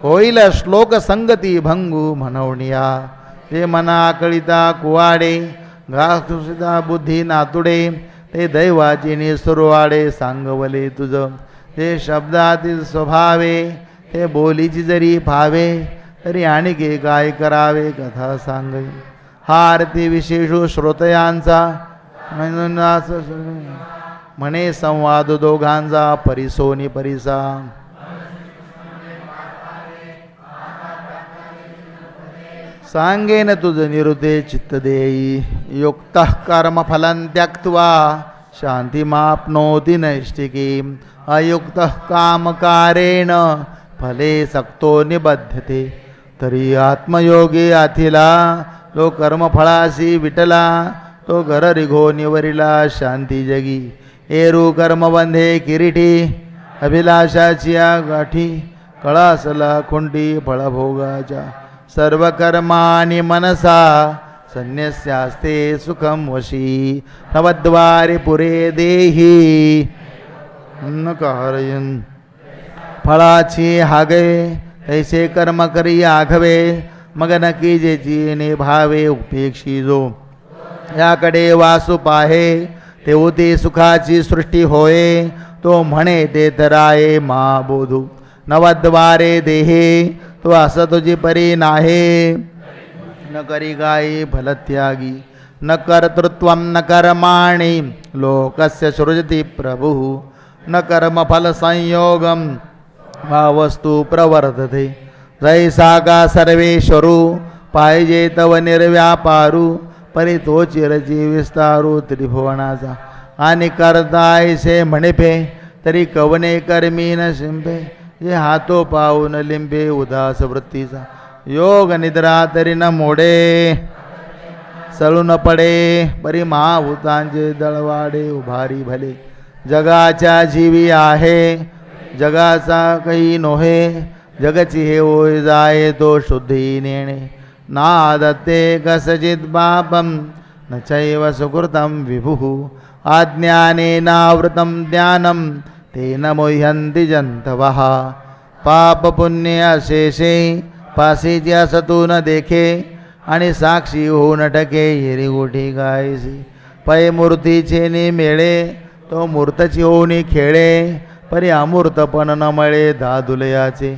होईल श्लोक संगती भंगू म्हणवणिया ते मना आकळिता कुवाडे घासुसिता बुद्धी नातुडे ते दैवाची निसुरवाडे सांगवले तुझ ते शब्दातील स्वभावे ते बोलीची जरी भावे तरी आणखी काय करावे कथा सांगे हा आरती विशेषू श्रोतयांचा म्हणे संवाद दोघांचा परिसोनी परिसा सांगेन तुझ निरुते चित्त देई युक्त कर्म फलं त्यक्त्वा शांतिमाप्नोति नैष्टिकी अयुक्त कामकारेण फले सक्तो निबध्यते तरी आत्मयोगी आथिला तो कर्मफळासी विटला तो घर रिघो निवरिला शांती जगी एरू कर्मबंधे किरीटी अभिलाषाची गाठी कळासला खुंटी फळभोगाच्या सर्व कर्माणि मनसा संन्यस्यास्ते सुखम वशी नवद्वारे पुरे देही न कारयन फळाची हागे तैसे कर्म करी आघवे मग नकी जेची ने भावे उपेक्षी जो याकडे वासू पाहे तेवती सुखाची सृष्टी होय तो म्हणे ते तराये मा बोधू नवद्वारे देहे तो असं तुझी परी नाहे न करी गायी फलत्यागी न कर्तृत्व न कर्माणि लोकस्य सृजति प्रभु न कर्मफल संयोगम वा वस्तू प्रवर्तते जैसा का सर्वेश्वरू पाहिजे तव निर्व्यापारू परी तो चिरची विस्तारू त्रिभुवनाचा आणि करतायसे म्हणेपे तरी कवने कर्मी न शिंपे जे हातो पाहून लिंबे उदास वृत्तीचा योग निद्रा तरी न मोडे सळून पडे परी महाभूतांचे दळवाडे उभारी भले जगाच्या जीवी आहे जगाचा काही नोहे जगची हे होय जाये तो शुद्धी नेणे नादत्ते कसचित पापम न चैव सुकृतं विभुः आज्ञानेनावृतं ज्ञानं तेन मोह्यन्ति जन्तवः पाप पुण्य अशेषे पासीची असतू न देखे आणि साक्षी होऊन टके हिरी गोठी गायसी पै मूर्तीचे नि मेळे तो मूर्तची होऊनी खेळे परी अमूर्तपण न मळे दादुलयाचे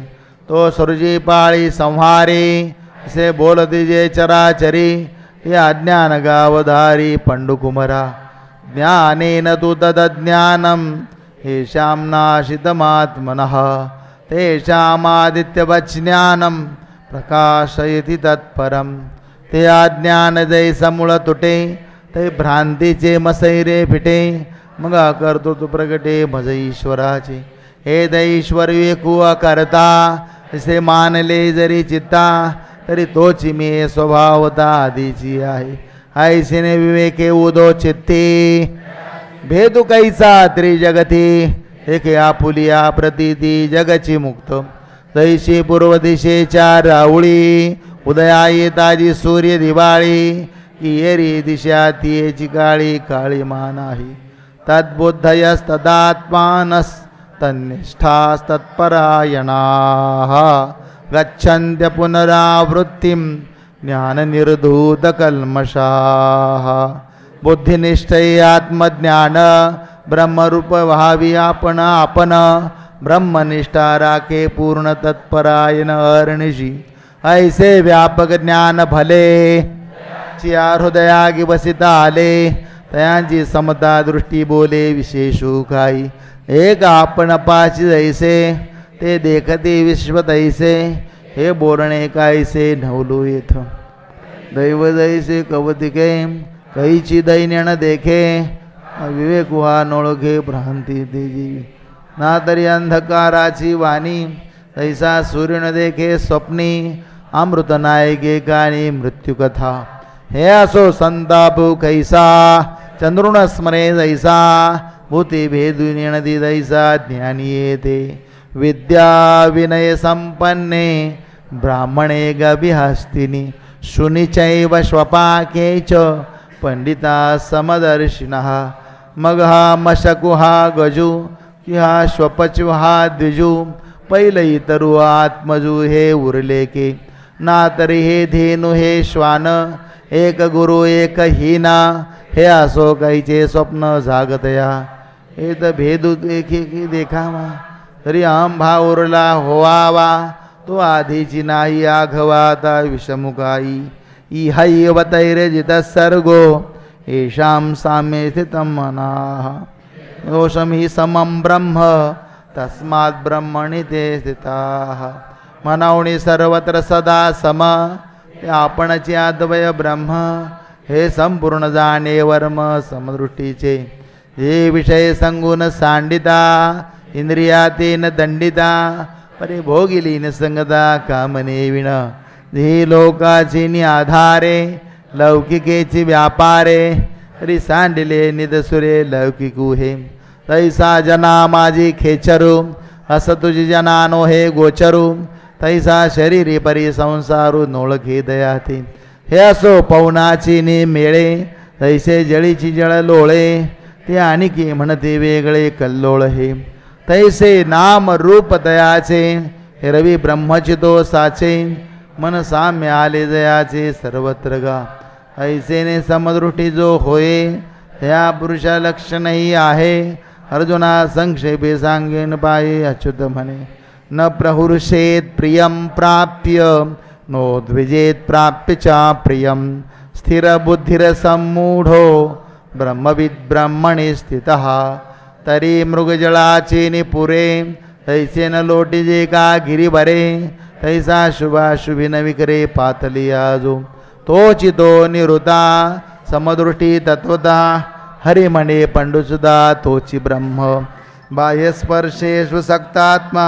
तो सृजी पाळी संहारी असे बोलती जे चराचरी हे अज्ञान गावधारी पंडुकुमरा ज्ञानेन तु तदज्ञानं येषां नाशितमात्मनः तेषामादित्यवज्ञानं प्रकाशयति तत्परं ते अज्ञान जैसमुळ तुटे ते भ्रांतीचे मसैरे फिटे मग करतो तू प्रगटे भज ईश्वराचे हे दैश्वर विकू करता असे मानले जरी चित्ता तरी तोची मी स्वभावता आधीची आहे ऐसेने विवेके उदो चित्ते भेदू कैसा त्रिजगती एके आपुलिया प्रतीती जगची मुक्त तैशी पूर्व दिशेच्या राऊळी उदया येताजी सूर्य दिवाळी की येरी दिशा तियेची काळी काळी मान आहे तद्बुद्धयस्तदात्मानस्तन्निष्ठास्तत्परायणाः गच्छन्त्य पुनरावृत्तिं ज्ञाननिर्धूतकल्मषाः बुद्धिनिष्ठै आत्मज्ञान ब्रह्मरूप व्हावी आपण आपण ब्रह्मनिष्ठा राखे पूर्ण तत्परायण अरणिशी ऐसे व्यापक ज्ञान भले चिया हृदयागी बसिता आले तयांची समता दृष्टी बोले विशेषू काही एक आपण पाची जैसे ते देखते विश्व तैसे हे बोलणे कायसे नवलू येथ दैव जैसे कवतिके कैची दैन्यन देखे विवेक हा नोळखे भ्रांती तेजी ना तरी अंधकाराची वाणी तैसा सूर्य न देखे स्वप्नी अमृत नायके काणी मृत्युकथा हे असो संतापू कैसा चंद्रुण स्मरे जैसा भूती भेदून नदी जैसा ज्ञानी येते विद्या विनय संपन्ने ब्राह्मणे गभिहस्तिनी शुनिचैव श्वपाके च पंडिता समदर्शिनः मग हा मशकु हा गजू की हा श्वपचू हा द्विजू पहिले इतरू आत्मजू हे उरले के ना तरी हे धेनु हे श्वान एक गुरु एक हीना हे असो काहीचे स्वप्न जागतया हे तर भेदू देखी देखावा तरी अंभा उरला होवावा तो आधीची नाही आघवाता विषमुखाई इहैवतैरजित सर्गो येषां साम्ये स्थितं मनाः योषं हि समं ब्रह्म तस्मात् ब्रह्मणि ते स्थिताः मनावणी सर्वत्र सदा सम ते आपणचे अद्वय ब्रह्म हे संपूर्ण जाणे वर्म समदृष्टीचे हे विषय संगुण सांडिता इंद्रियातेन दंडिता परिभोगिली निसंगता कामने विण हे लोकाची नि आधारे लौकिकेची व्यापारे तरी सांडिले निदसुरे लौकिकू हे तैसा जना माझी खेचरू अस तुझी जनानो हे गोचरू तैसा शरीरी परी संसारू नोळखी दयाते हे असो पवनाची नि मेळे तैसे जळीची जळ लोळे ते आणखी म्हणते वेगळे कल्लोळ हे तैसे नाम रूप दयाचे हे रवी ब्रह्मचितो साचे मन साम्य आले दयाचे सर्वत्र गा ऐसेने समदृष्टी जो होय त्या पुरुषा लक्षणही आहे अर्जुना संक्षेपे सांगेन पाये अच्युत म्हणे न प्रहुर्षेत प्रियम प्राप्य नो द्विजेत प्राप्य चा प्रियम स्थिर बुद्धिर सम्मूढो ब्रह्मविद ब्रह्मणे स्थितः तरी मृगजळाचे निपुरे तैसे न लोटीजे का गिरीभरे तैसा शुभाशुभी न विकरे पातली आजो तोचितो निरुता समदृष्टी तत्वता हरिमणे पंडुसुदा तोची ब्रह्म बाह्यस्पर्शेषु सक्तात्मा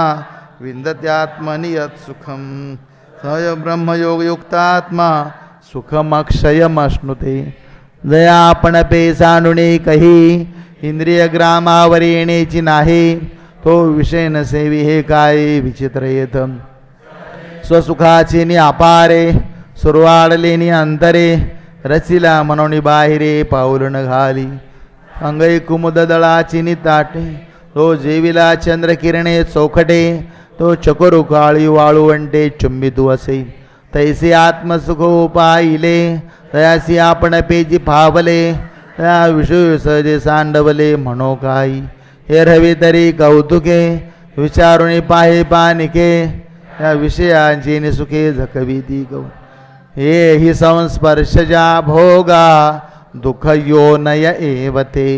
विंदत्यात्मनि यत्सुखम सय ब्रह्मयोगयुक्तात्मा सुखमक्षयमश्नुते दया आपण पेसानुणे कही इंद्रिय ग्रामावर येण्याची नाही तो विषय नसेवी हे काय विचित्र येत स्वसुखाची नि अपारे सुरवाडले नि अंतरे रचिला मनोनी बाहिरे पाऊल न घाली अंगई कुमुद दळाची नि ताटे तो जेविला चंद्रकिरणे चौखटे तो चकोरू काळी वाळुवंटे चुंबितू असे तैसे आत्मसुख उपाईले तयासी आपण पेजी फावले त्या विषय सहजे सांडवले म्हणो काही हे रवी तरी कौतुके विचारुणी पाहे पानिके या विषयांची निसुखे झकविती गौ हे हि संस्पर्शजा भोगा दुःख योनय एवते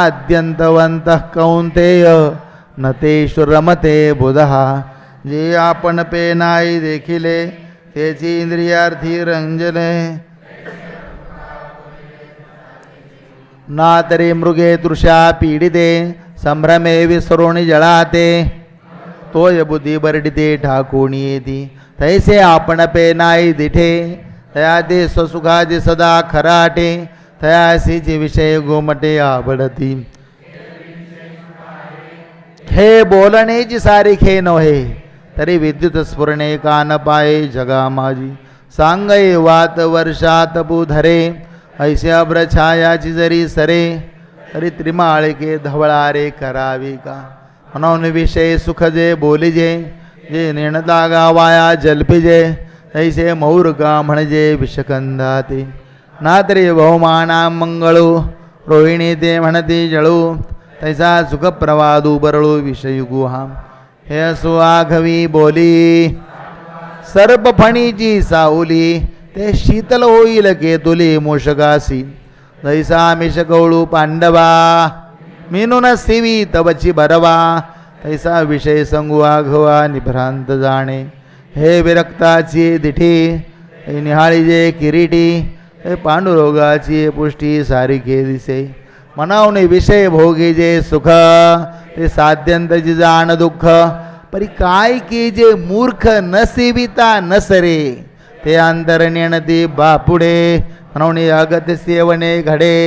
आद्यंतवंतः कौंतेय न तेषु रमते बुधः जे आपण पे नाही देखिले त्याची इंद्रियार्थी रंजने ना तरी मृगे तृषा पीडिते संभ्रमे विसरोणी जळाते तोय बुद्धी बरडिते ठाकोणी येती तैसे आपण पे नाही दिठे तया ते स्वसुखाचे सदा खराटे तयासीचे विषय गोमटे आवडती हे बोलणेची सारिखे नव्हे तरी विद्युत स्फुरणे कान पाये जगा माझी सांगय वात वर्षात बुधरे ऐसे अभ्र छायाची जरी सरे तरी त्रिमाळिके धवळारे करावी का म्हणून विषय सुख जे बोलिजे जे निर्णदागा वाया जल्पिजे ऐसे मौर्गा म्हणजे विषकंदाते ना तरी बहुमाना मंगळू रोहिणी ते म्हणते जळू तैसा सुखप्रवादू बरळू विषयुगुहा हे असो आघवी बोली सर्प फणीची सावली ते शीतल होईल केतुली मोषगासी तैसा मिषकवळू पांडवा मीनून सेवी तवची भरवा तैसा विषय संगू आघवा निभ्रांत जाणे हे विरक्ताची दिठी हे निहाळीजे किरीटी हे पांडुरोगाची पुष्टी सारिखे दिसे मनावने विषय भोगीजे सुख ते साध्यंतची जाण दुःख परी काय की जे मूर्ख न सेविता न सरे ते अंतर नेणती बापुडे म्हणून अगत सेवने घडे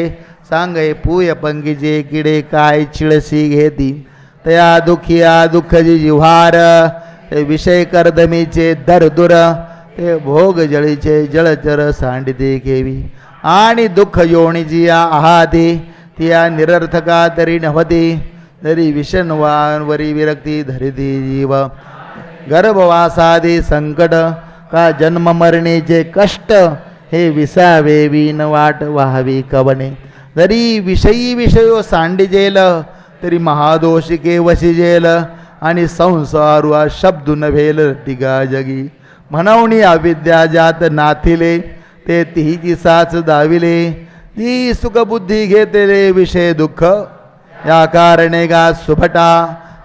सांगे पूय पंगीचे किडे काय चिळसी घेती तया दुखिया दुःखजी जिव्हार ते विषय कर्दमीचे दरदुर ते भोग जळीचे जळचर सांडिते घेवी आणि दुःख योनिजी आहाते त्या निरर्थका तरी नव्हते तरी विषणवांवरी विरक्ती धरिती जीव गर्भवासादे संकट का जन्म मरणेचे कष्ट हे विसावे विन वाट व्हावी कवने जरी विषयी विषयो सांडिजेल तरी महादोषिके वशिजेल आणि संसारू शब्दू नव्हेल तिगा जगी म्हणून अविद्या जात नाथिले ते तिची साच दाविले ती सुखबुद्धी घेतले विषय दुःख या कारणे गा सुभटा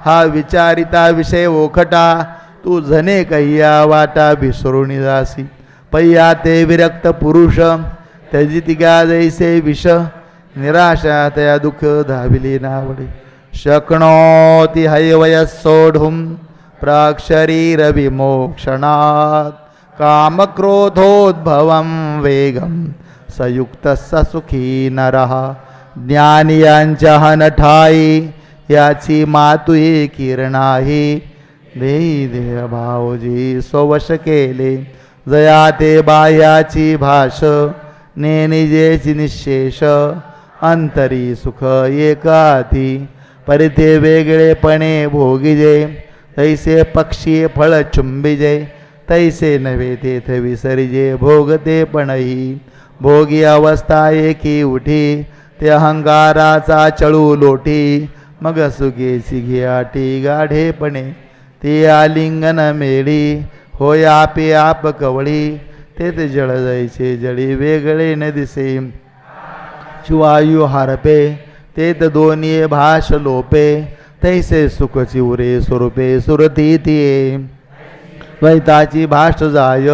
हा विचारिता विषय ओखटा तू झने कह्या वाटा विसरून जासी पय्या ते विरक्त पुरुष त्याची तिगा जैसे विष निराशा त्या दुःख धाविले नावडे शक्नोति हैवयः सोढुं प्राक्शरीर विमोक्षणात् कामक्रोधोद्भवं वेगं सयुक्तः सुखी नरः ज्ञानियांच्या हनठाई याची मातुई किरणाही देही देह भावजी स्ववश केले जया ते बाह्याची भाष नेनिजेची निशेष अंतरी सुख एकाती परिते वेगळेपणे भोगिजे तैसे पक्षी फळ चुंबिजे तैसे नव्हे तेथ विसरिजे भोगते पणही भोगी अवस्था एकी उठी ते अहंकाराचा चळू लोटी मग सुगेची घियाटी गाढेपणे ते आलिंगन मेळी होय आपे आप कवळी तेथ जळ जायचे जळी वेगळे न दिसे शिवायू हारपे तेत दोन्ही भाष लोपे तैसे सुख चिवरे स्वरूपे सुरती तिये द्वैताची भाष जाय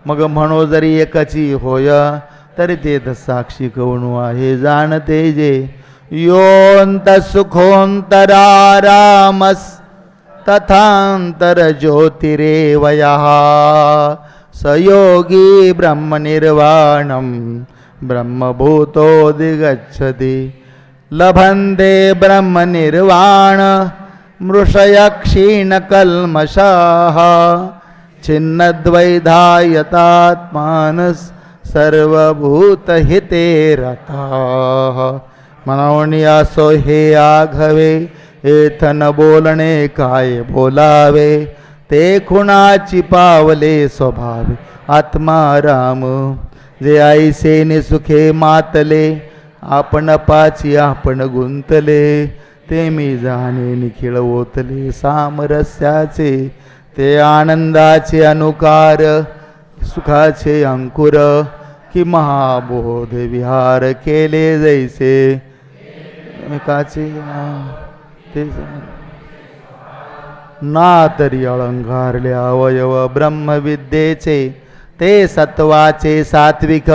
मग म्हणो जरी एकची होय तरी तेथ साक्षी कवणू आहे जाणते जे योंत सुखोंतरारामस तथांतर ज्योतिरेवयः सयोगी ब्रह्मनिर्वाणं ब्रह्मभूतोऽधिगच्छति लभन्ते ब्रह्मनिर्वाण मृषय क्षीणकल्मषाः छिन्नद्वैधायतात्मानस् सर्वभूतहिते रताः म्हणून असो हे आघवे एथन बोलणे काय बोलावे ते खुणाची पावले स्वभावे आत्मा राम जे ऐसे निसुखे मातले आपण पाची आपण गुंतले ते मी जाणे निखिळ ओतले सामरस्याचे ते आनंदाचे अनुकार सुखाचे अंकुर कि महाबोध विहार केले जैसे काचे ते ना तरी अलंकारले अवयव ब्रह्मविद्येचे ते सत्वाचे सात्विक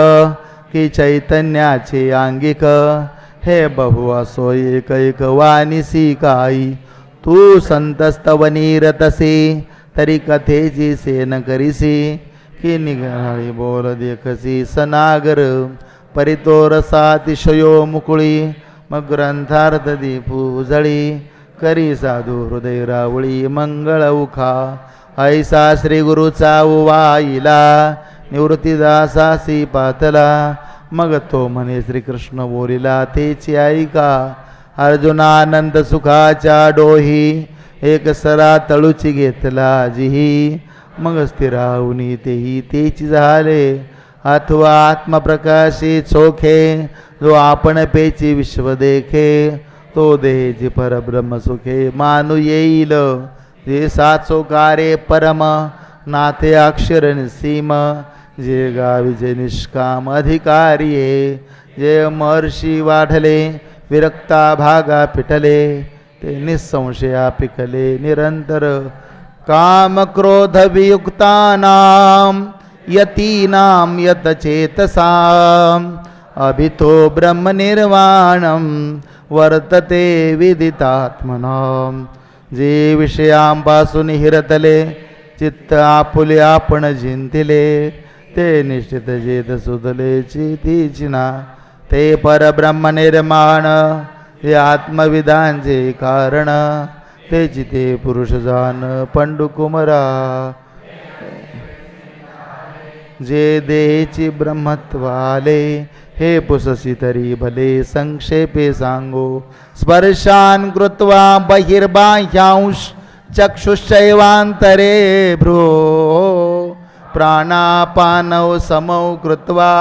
की चैतन्याचे आंगिक हे बहु असो एक वानिसी काही तू संतस्तवनी रतसी तरी कथेची सेन करीसी की निघाळी बोल देखसी सनागर परितोरसातिशयो मुकुळी मग ग्रंथार्थ दीपू जळी करी साधू हृदय रावळी मंगळ उखा ऐसा श्री गुरुचा उवाईला निवृत्तीदासासी पातला मग तो म्हणे श्रीकृष्ण बोलिला तेची ऐका अर्जुनानंद सुखाच्या डोही एक सरा तळूची घेतला जिही मग स्थिरावनी तेही तेची झाले अथवा आत्मप्रकाशी चोखे जो आपण पेची विश्व देखे तो देहेची परब्रह्म सुखे मानू येईल जे साचो कारे परम नाथे अक्षर निसीम जे गावीचे निष्काम अधिकारी जे महर्षी वाढले विरक्ता भागा पिटले ते निसंशया पिकले निरंतर काम क्रोध वियुक्तानां यतीनां यतचेतसाम् अभितो ब्रह्मनिर्वाणं वर्तते विदितात्मनां जे विषयांपासून हिरतले चित्त आपुले आपण जिंतिले ते निश्चित जेत सुधले चितीचिना ते परब्रह्म निर्माण हे आत्मविधानचे कारण ते चिते पुरुष जान पंडुकुमरा जे देहेची ब्रह्मत्वाले हे पुससी तरी भले संक्षेपे सांगो स्पर्शान कृत्वा बहिर्बाह्यांश चक्षुश्चैवान्तरे भ्रो प्राणापानौ समौ कृत्वा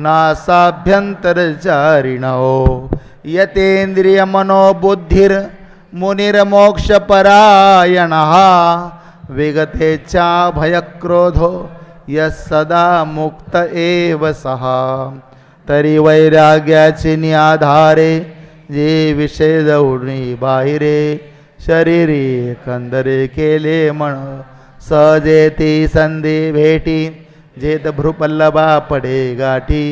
नासाभ्यन्तरचारिणौ यतेन्द्रियमनोबुद्धिर् मुनिर्मोक्षपरायणः विगतेच्छा भयक्रोधो यः सदा मुक्त एव सः तरी वैराग्याचे निआधारे जे विषय दौडणी बाहिरे शरीरी कंदरे केले म्हण सहजेती संधी भेटी जेत भ्रुपल्लभा पडे गाठी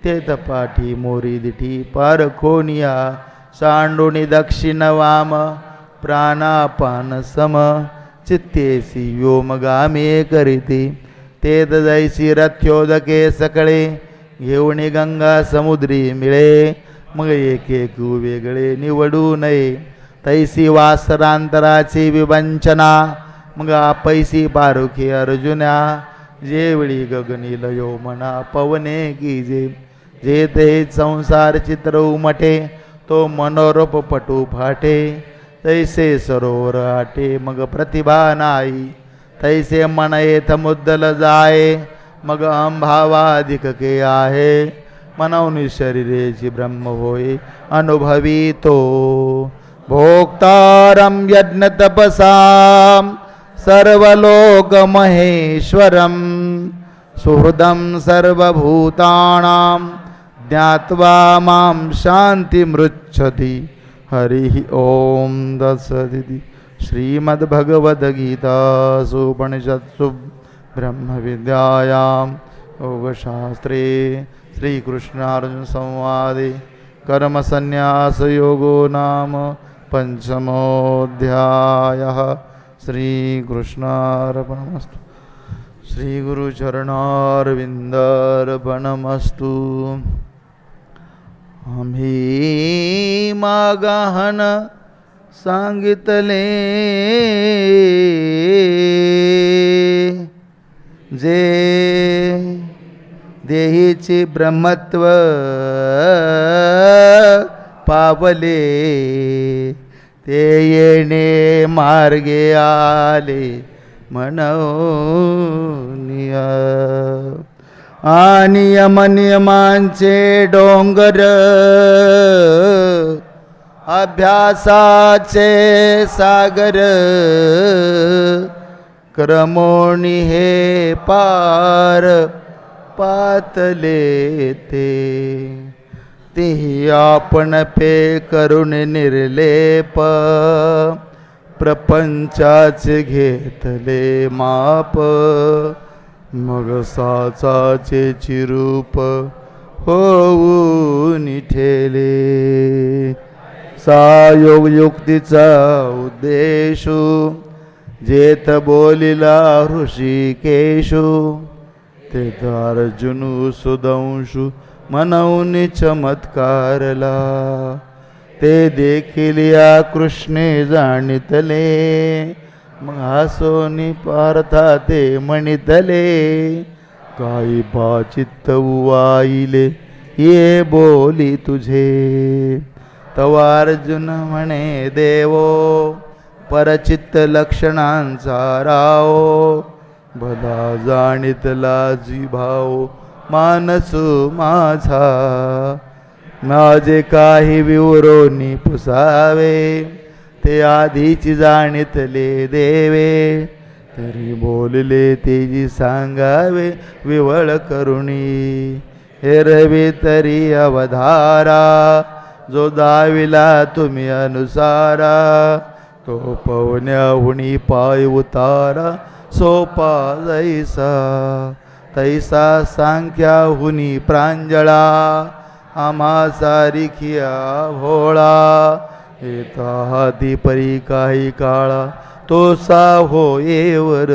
तेत पाठी मोरी दिठी पारखोनिया सांडुनी दक्षिण वाम प्राणापान सम चित्तेसी व्योमगामी करीती तेत जैसी रथ्योदके सकळे घेऊन गंगा समुद्री मिळे मग एक एक वेगळे निवडू नये तैसी वासरांतराची विवंचना मग पैसी पारुखी अर्जुना जेवळी गगनी लयो मना पवने कीजे जे ते संसार चित्र उमटे तो मनोरूप पटू फाटे तैसे सरोवर आटे मग प्रतिभा नाही तैसे मन येथ मुद्दल जाय मग अहंभावाधिक के आहे मनवनी शरीरेची ब्रह्म होय अनुभवी तो भोक्तारं यज्ञ तपसां सर्वलोक महेश्वरं सुहृदं सर्वभूतानां ज्ञात्वा मां शान्तिमृच्छति हरिः ॐ तत्सदिति श्रीमद्भगवद्गीतासु उपनिषत्सु ब्रह्मविद्यायां योगशास्त्रे श्रीकृष्णार्जुनसंवादे कर्मसन्न्यासयोगो नाम पंचमोऽध्यायः श्रीकृष्णार्पणमस्तु श्रीगुरुचरणारविन्दार्पणमस्तु आम्ही मागहन सांगितले जे देहीचे ब्रह्मत्व पावले ते येणे मार्गे आले म्हणूनिया आणि यमनियमांचे डोंगर अभ्यासाचे सागर क्रमोणी हे पार पातले ते आपण पे करून निर्लेप प्रपंचाचे घेतले माप मग साचाचे चिरूप होऊन ठेले सायोग युक्तीचा उद्देशू जेत बोलिला ऋषिकेशू ते अर्जुनु सुदंशु मनवून चमत्कारला ते देखील या कृष्णे जाणितले मग हसोनी पार्था ते म्हणितले काही बाचित्त उवाईले ये बोली तुझे तवा अर्जुन म्हणे देवो परचित्त लक्षणांचा राव भला जाणितला जिभाव मानसू माझा माझे काही विवरोनी पुसावे ते आधीची जाणितले देवे तरी बोलले तेजी सांगावे विवळ करुणी हे रवी तरी अवधारा जो दाविला तुम्ही अनुसारा तो पवन्याहुनी पाय उतारा सोपा जैसा तैसा सांख्याहुनी प्रांजळा आम्हा सारिखिया भोळा येता हाती परी काही काळा तो सा होयेवर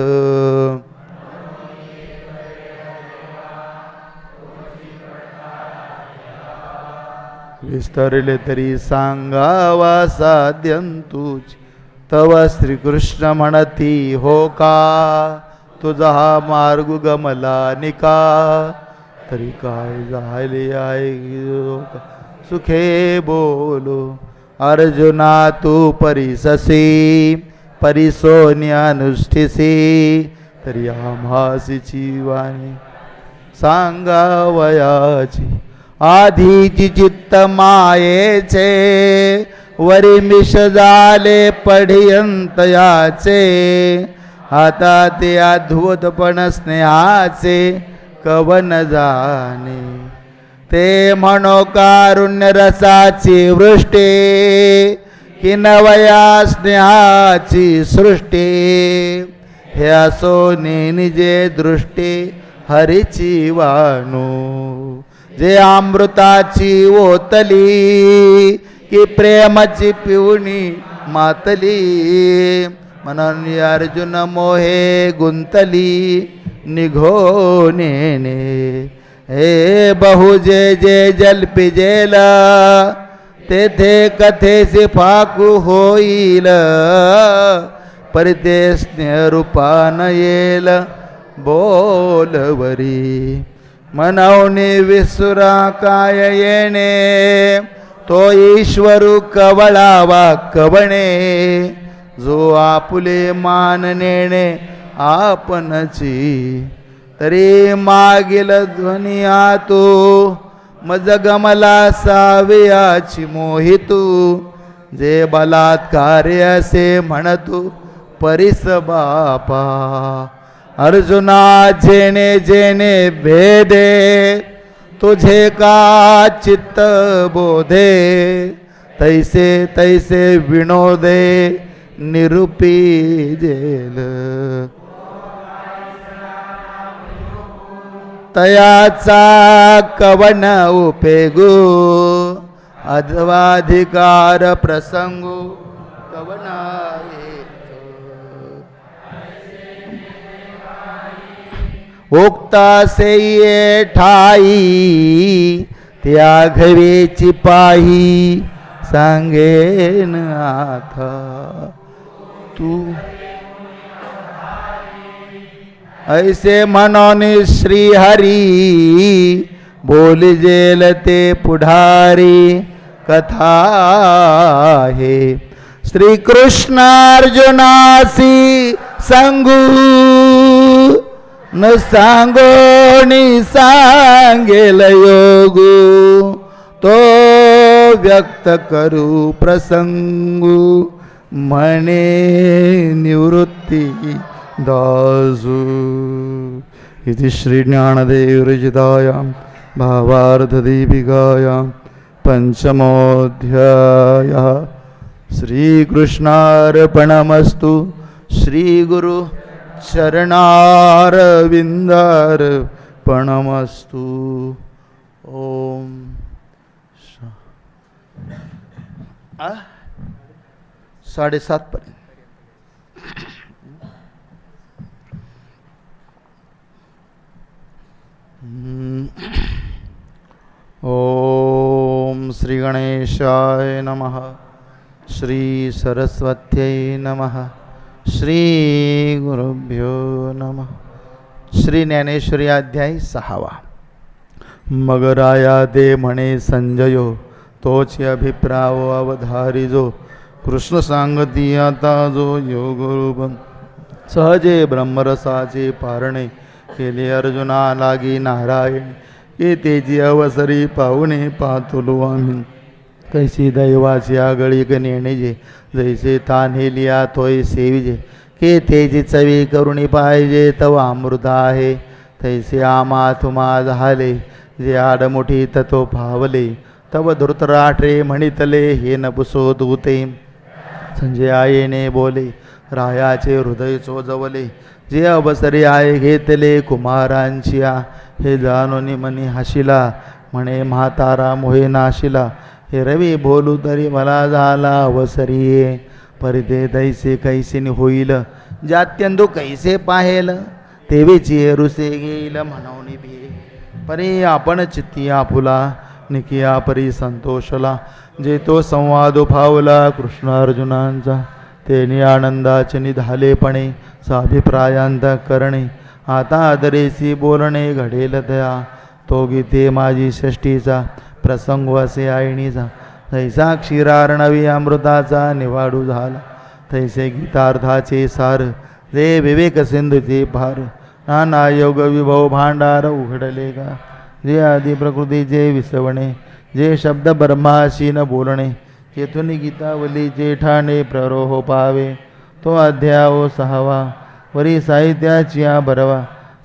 विस्तरले तरी सांगावा साध्यं तुझ तव श्रीकृष्ण म्हणती हो का तुझा हा मार्ग गमला निका तरी काय झाले आहे सुखे बोलो अर्जुना तू परिससी परिसोनी अनुष्ठिसी तरी आम्हासीची वाणी सांगावयाची आधीची चित्त मायेचे वरी मिष झाले पढियंत याचे आता ते अद्भुतपण स्नेहाचे कवन जाणे ते म्हणो कारुण्य रसाची वृष्टी कि नवया स्नेहाची सृष्टी हे असो निजे दृष्टी हरीची वाणू जे अमृताची ओतली की प्रेमाची पिवणी मातली म्हणून अर्जुन मोहे गुंतली निघो नेने हे बहु जे जे जल्पी जेला तेथे कथेचे फाकू होईल परिते स्नेह रूपान येल बोलवरी मनवणे विसुरा काय येणे तो ईश्वरू कवळावा कवणे जो आपुले मान नेणे आपणची तरी मागील ध्वनी आतो मज गमला सावियाची मोहितू जे बलात्कार्य असे म्हणतू परिस बापा अर्जुना जेणे जेणे भेदे तुझे का चित्त बोधे तैसे तैसे विनोदे निरूपी जेल तयाचा कवन उपेगू अध्वाधिकार प्रसंगू कवना उक्ता से ये ठाई त्या घवेची पाही सांगेन आता तू ऐसे म्हणून श्री हरी बोलजेल ते पुढारी कथा आहे श्री कृष्ण अर्जुनासी सांगू न सांगोनी सांगेल योगू तो व्यक्त करू प्रसंगू म्हणे निवृत्ती दासू इति श्री ज्ञानदेव रचितायां भावार्थदीपिकायां पंचमोऽध्यायः श्रीकृष्णार्पणमस्तु श्रीगुरु चरणारविन्दार्पणमस्तु ओम 7:30 पर्यंत ओम श्री गणेशाय नमः श्री सरस्वत्यै नमः श्री गुरुभ्यो नमः श्री ज्ञानेश्वरी अध्याय 6 मगराया दे म्हणे संजयो तोच अभिप्राव अवधारिजो कृष्ण सांगती आता जो योगरूप सहजे ब्रह्मरसाचे पारणे केले अर्जुना लागी नारायण ये तेजी अवसरी पाहुणे पातुलो आम्ही कैसी दैवाची आगळी नेणेजे जैसे तान्हेलिया तोय सेविजे के तेजी चवी करुणी पाहिजे तव अमृत आहे तैसे आमा तुमा झाले जे आडमुठी ततो भावले तव धृतराष्ट्रे म्हणितले हे नपुसो दूते संजय आयेने बोले रायाचे हृदय चोजवले जे अवसरी आहे घेतले कुमारांचिया हे जाणून मनी हशिला म्हणे म्हातारा मोहे नाशिला हे रवी बोलू तरी मला झाला अवसरी परिते दैसे कैसेनी होईल जात्यंदू कैसे पाहेल तेवेची रुसे घेईल म्हणून भी परी आपण चित्ती आपुला निकिया परी संतोषला जे तो संवाद फावला कृष्ण अर्जुनांचा तेने आनंदाचे निधालेपणे साभिप्रायांत करणे आता आदरेसी बोलणे घडेल तया तो गीते माझी षष्टीचा प्रसंग असे आईणीचा तैसा क्षीरार्णवी अमृताचा निवाडू झाला तैसे गीतार्थाचे सार जे विवेक सिंधूचे भार नाना योग विभव भांडार उघडले का जे आदी प्रकृतीचे विसवणे जे शब्द ब्रह्माशी न बोलणे येथून गीतावलीचे ठाणे प्ररोह पावे तो अध्याय 6 वरी साहित्याची बरवा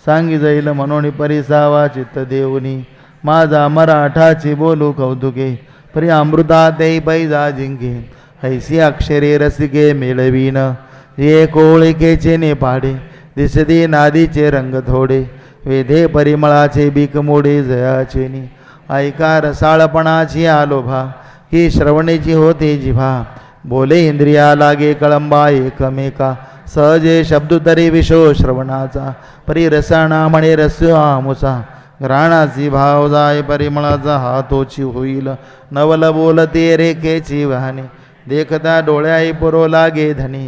सांगी जाईल म्हणून परिसावा चित्त देऊनी माझा मराठाची बोलू कौतुके परी अमृता ते पैजा जिंके ऐसी अक्षरे रसिके मेळवीन ये कोळिकेचे ने पाडे दिसते नादीचे रंग थोडे वेधे परिमळाचे बीक मोडे जयाचेनी ऐका रसाळपणाची आलोभा ही श्रवणेची होते जिभा बोले इंद्रिया लागे कळंबा एकमेका सहजे शब्द तरी विशो श्रवणाचा परी रसाणा म्हणे रस्यो आमुसा घराणाची भाव जाय परिमळाचा हातोची होईल नवल बोलते रेखेची वाहने देखता डोळ्याई पुरो लागे धनी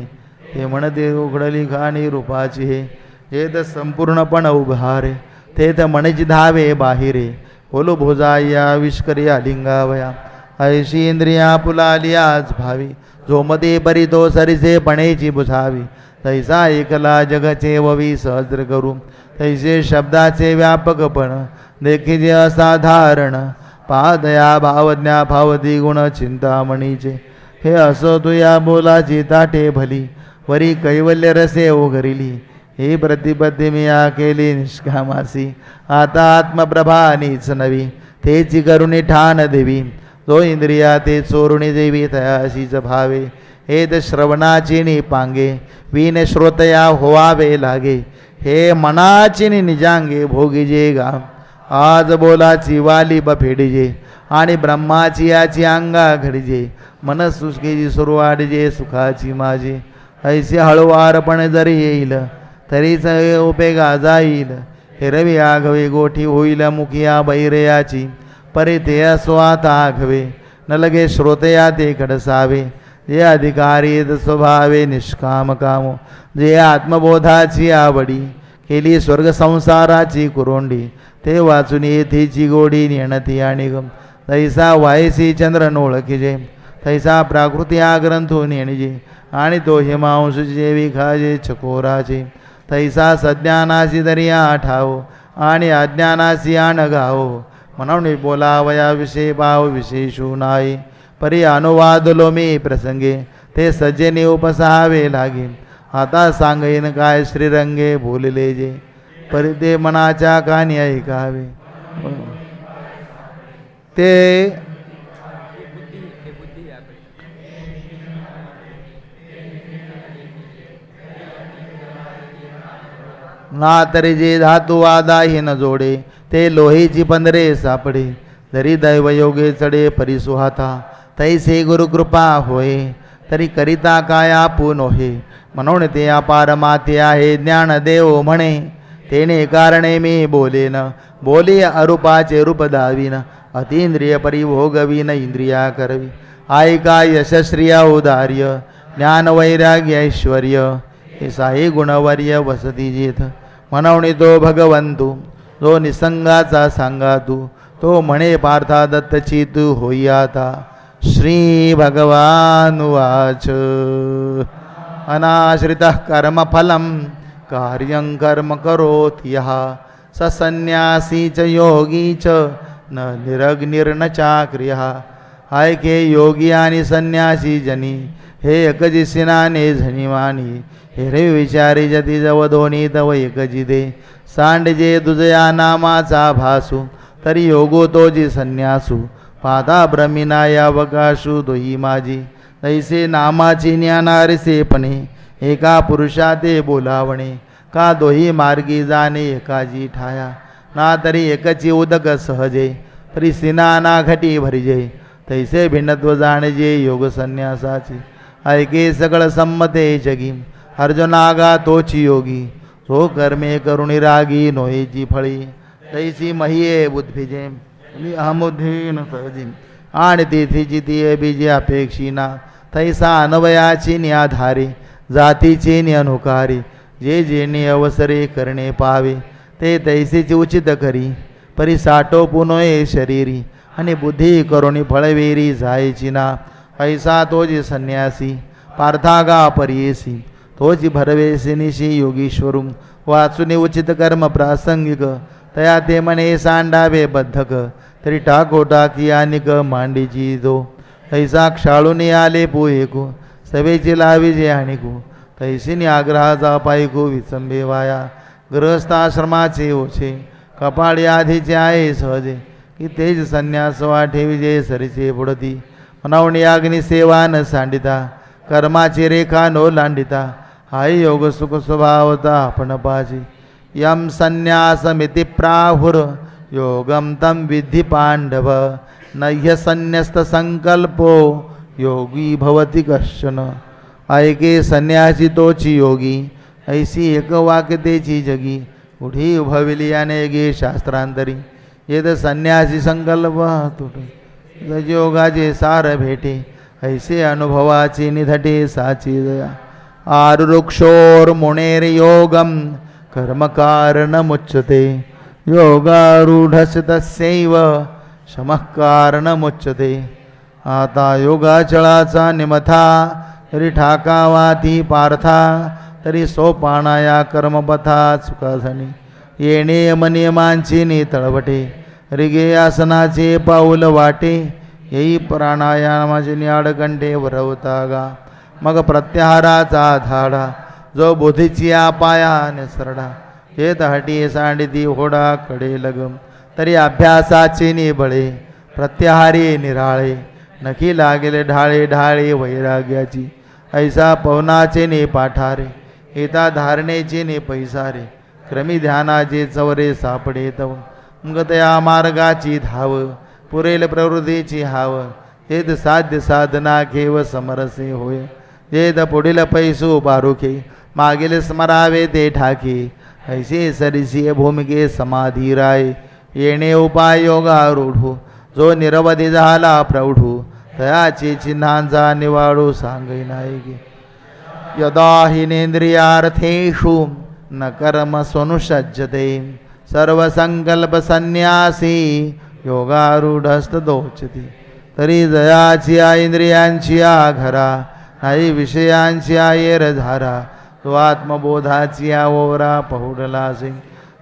हे म्हणते उघडली खाणी रूपाची हे तर संपूर्णपण उभारे ते तर म्हणची धावे बाहिरे बोलो भोजाया विष्करी आलिंगावया ऐशी इंद्रिया पुलाली आज भावी जो मध्ये परी तो सरिसे पणेची बुझावी तैसा एकला जगचे ववी सहस्र करू तैसे शब्दाचे व्यापकपण देखीजे असाधारण पादया भावज्ञा भावती गुण चिंतामणीचे हे असो तू या बोलाची ताटे भली वरी कैवल्य रसे ओघरिली ही प्रतिपत्ती मी या केली निष्कामासी आता आत्मप्रभा नीच नवी तेची करुणी ठाण देवी जो इंद्रिया ते चोरुणी देवी तयाशीच भावे हे त श्रवणाची नि पांगे विन श्रोतया होवावे लागे हे मनाची निजांगे भोगीजे गा आज बोलाची वाली बफेडीजे आणि ब्रह्माची याची अंगा घडीजे मन सुसकेची सुरवाडीजे सुखाची माझी ऐसे हळुवारपणे जरी येईल तरीच उपेगा जाईल हे रवी आघवे गोठी होईल मुखिया बैरयाची परी ते अस्वाता आघवे न लगे श्रोतया ते खडसावे जे अधिकारी स्वभावे निष्काम कामो जे आत्मबोधाची आवडी केली स्वर्ग संसाराची कुरोंडी ते वाचून येथेची गोडी नेणती आणि गम तैसा वायसी चंद्र नोळखिजे तैसा प्राकृती हा ग्रंथो नेणिजे आणि तो हिमांशुचे विखाजे चकोराचे तैसा सज्ञानाची दर्या ठावो आणि अज्ञानाची आण गावो म्हणून बोलावया विषय भाव विशेषू नाही परी अनुवादलो मी प्रसंगे ते सज्जने उपसावे लागे आता सांगेन काय श्रीरंगे बोलले जे परी ते मनाच्या कानी ऐकावे ते ना तरी जे धातू आदाही न जोडे ते लोहीची पंधरे सापडे जरी दैवयोगे चढे परिसुहाता तैसे गुरुकृपा होय तरी करिता काय आपुन होय म्हणून ते अपार माते आहे ज्ञान देव म्हणे तेने कारणे मी बोलेन बोली अरूपाचे रूप दावीन अतींद्रिय परिभोगवीन इंद्रिया करवी ऐका यशस्त्रिय औदार्य ज्ञान वैराग्य ऐश्वर्य हे साई गुणवर्य वसती जेथ म्हणून तो भगवंतू जो निसंगाचा सांगा तो म्हणे पार्था दत्तची तू होई आता श्री भगवान वाच अनाश्रितः कर्मफलम कार्यं कर्म करोति यः स संन्यासी च योगी च न निरग्निर्न चाक्रियः ऐके योगी आणि संन्यासी जनी हे एकजिसिनाने झणीवाणी हे रे विचारी जती जव दोन्ही तव एकजी दे सांडजे तुझया नामाचा भासू तरी योगो तोजी संन्यासू पाता ब्रह्मिना यावकाशू दोही माझी तैसे नामाची ज्ञानारिसेपणे एका पुरुषा ते बोलावणे का दोही मार्गी जाणे एकाजी ठाया ना तरी एकची उदक सहजे तरी सिना ना घटी भरिजे तैसे भिन्नत्व जाणजे योग संन्यासाची ऐके सगळ संमते जगी अर्जुनागा तोची योगी तो कर्मे करुणी रागी नोहेची फळी तैसी महिये बुद्धिजे अहमुद्धीन सहजी आणि तेथीची ती बीजे अपेक्षीना तैसा अनवयाची निआधारे जातीचे नि अनुकारी जे जेणे अवसरे करणे पावे ते तैसेचे उचित करी परी साठो पुनोये शरीरी आणि बुद्धी करुणी फळवेरी जायची ना ऐसा तोजी संन्यासी पार्थागा परियेसी तोजी भरवेसिनिशी योगीश्वरू वाचुने उचित कर्म प्रासंगिक तया ते मने सांडावे बद्धक तरी टाको टाकी अनिक मांडीची दो ऐसा क्षाळून आले पोहेकू सवेची लावीजे आणिकू तैसीनी आग्रहाचा पायकू विचंबे वाया गृहस्थाश्रमाचे ओछे कपाळी आधीचे आहे सहजे की तेज संन्यास वाठे विजय सरीचे बुडती मनावणी अग्नी सेवा न सांडिता कर्माची रेखा नो लांडिता हाय योग सुख स्वभावता आपण पाची यम संन्यासमिति प्राहुर योगम तम विद्धि पांडव नह्य संन्यस्त संकल्पो योगी भवति कश्चन ऐके संन्यासी तोची योगी ऐसी एक वाक्यतेची जगी उठी उभविली अनेके शास्त्रांतरी येत संन्यासी संकल्प तुट योगाचे सार भेटे ऐसे अनुभवाची निधटे साची दया आरुक्षोर मुनेर योगम कर्मकारणमुच्यते योगारूढस्य तस्यैव शमः कारणमुच्यते आता योगाचळाचा निमथा तरी ठाकावाती पार्था तरी सोपानाया कर्मपथा चुकाझणी येणे यमनियमांची नितळवटे रिगे आसनाचे पाऊल वाटे येई प्राणायामाचे निआडकंठे वरवता गा मग प्रत्याहाराचा धाडा जो बोधीची पाया निसरडा येत हटी सांडिती होडा कडे लगम तरी अभ्यासाचे निबळे प्रत्याहारी निराळे नखी लागेले ढाळे ढाळे वैराग्याची ऐसा पवनाचे ने पाठारे येता धारणेचे ने पैसारे क्रमी ध्यानाचे चवरे सापडे तव गतया मार्गाची धाव पुरेल प्रवृत्तीची हाव हेत साध्य साधना घेव समरसे होय जेत पुढील पैसू पारुखे मागील स्मरावे ते ठाके ऐसे सरिसी भूमिके समाधी राय येणे उपाय योगारूढू जो निरवधी झाला प्रौढू तयाचे चिन्हांचा निवाडू सांगई नायके यदा हिनेंद्रियार्थेषु न कर्म स्वनुषज्यते सर्वसंकल्प संन्यासी योगारूढस्तदोचती तरी जयाची इंद्रियांची घरा नाही विषयांची येरधारा तो आत्मबोधाची ओवरा पहुडलासे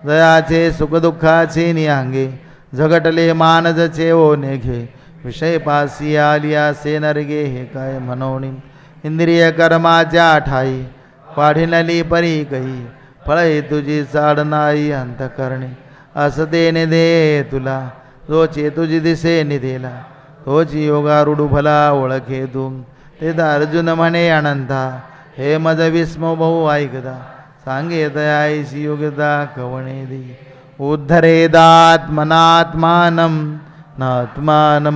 जयाचे सुखदुःखाचे नियांगे झगटले मानजचे ओ नेघे विषय पासी आलिया से नरगे हे काय म्हणोनी इंद्रिय कर्माच्या ठाई वाढिनली परी कही फळे तुझी चाड नाही अंतकरणे असतेने दे तुला जो चेतुजी दिसे निधेला तोची योगारूढ भला ओळखे तू ते अर्जुन म्हणे अनंता हे मज विस्मो बहु ऐकता सांगे तयाईसी योग्यता कवणे दे उद्धरेदात्मनात्मानं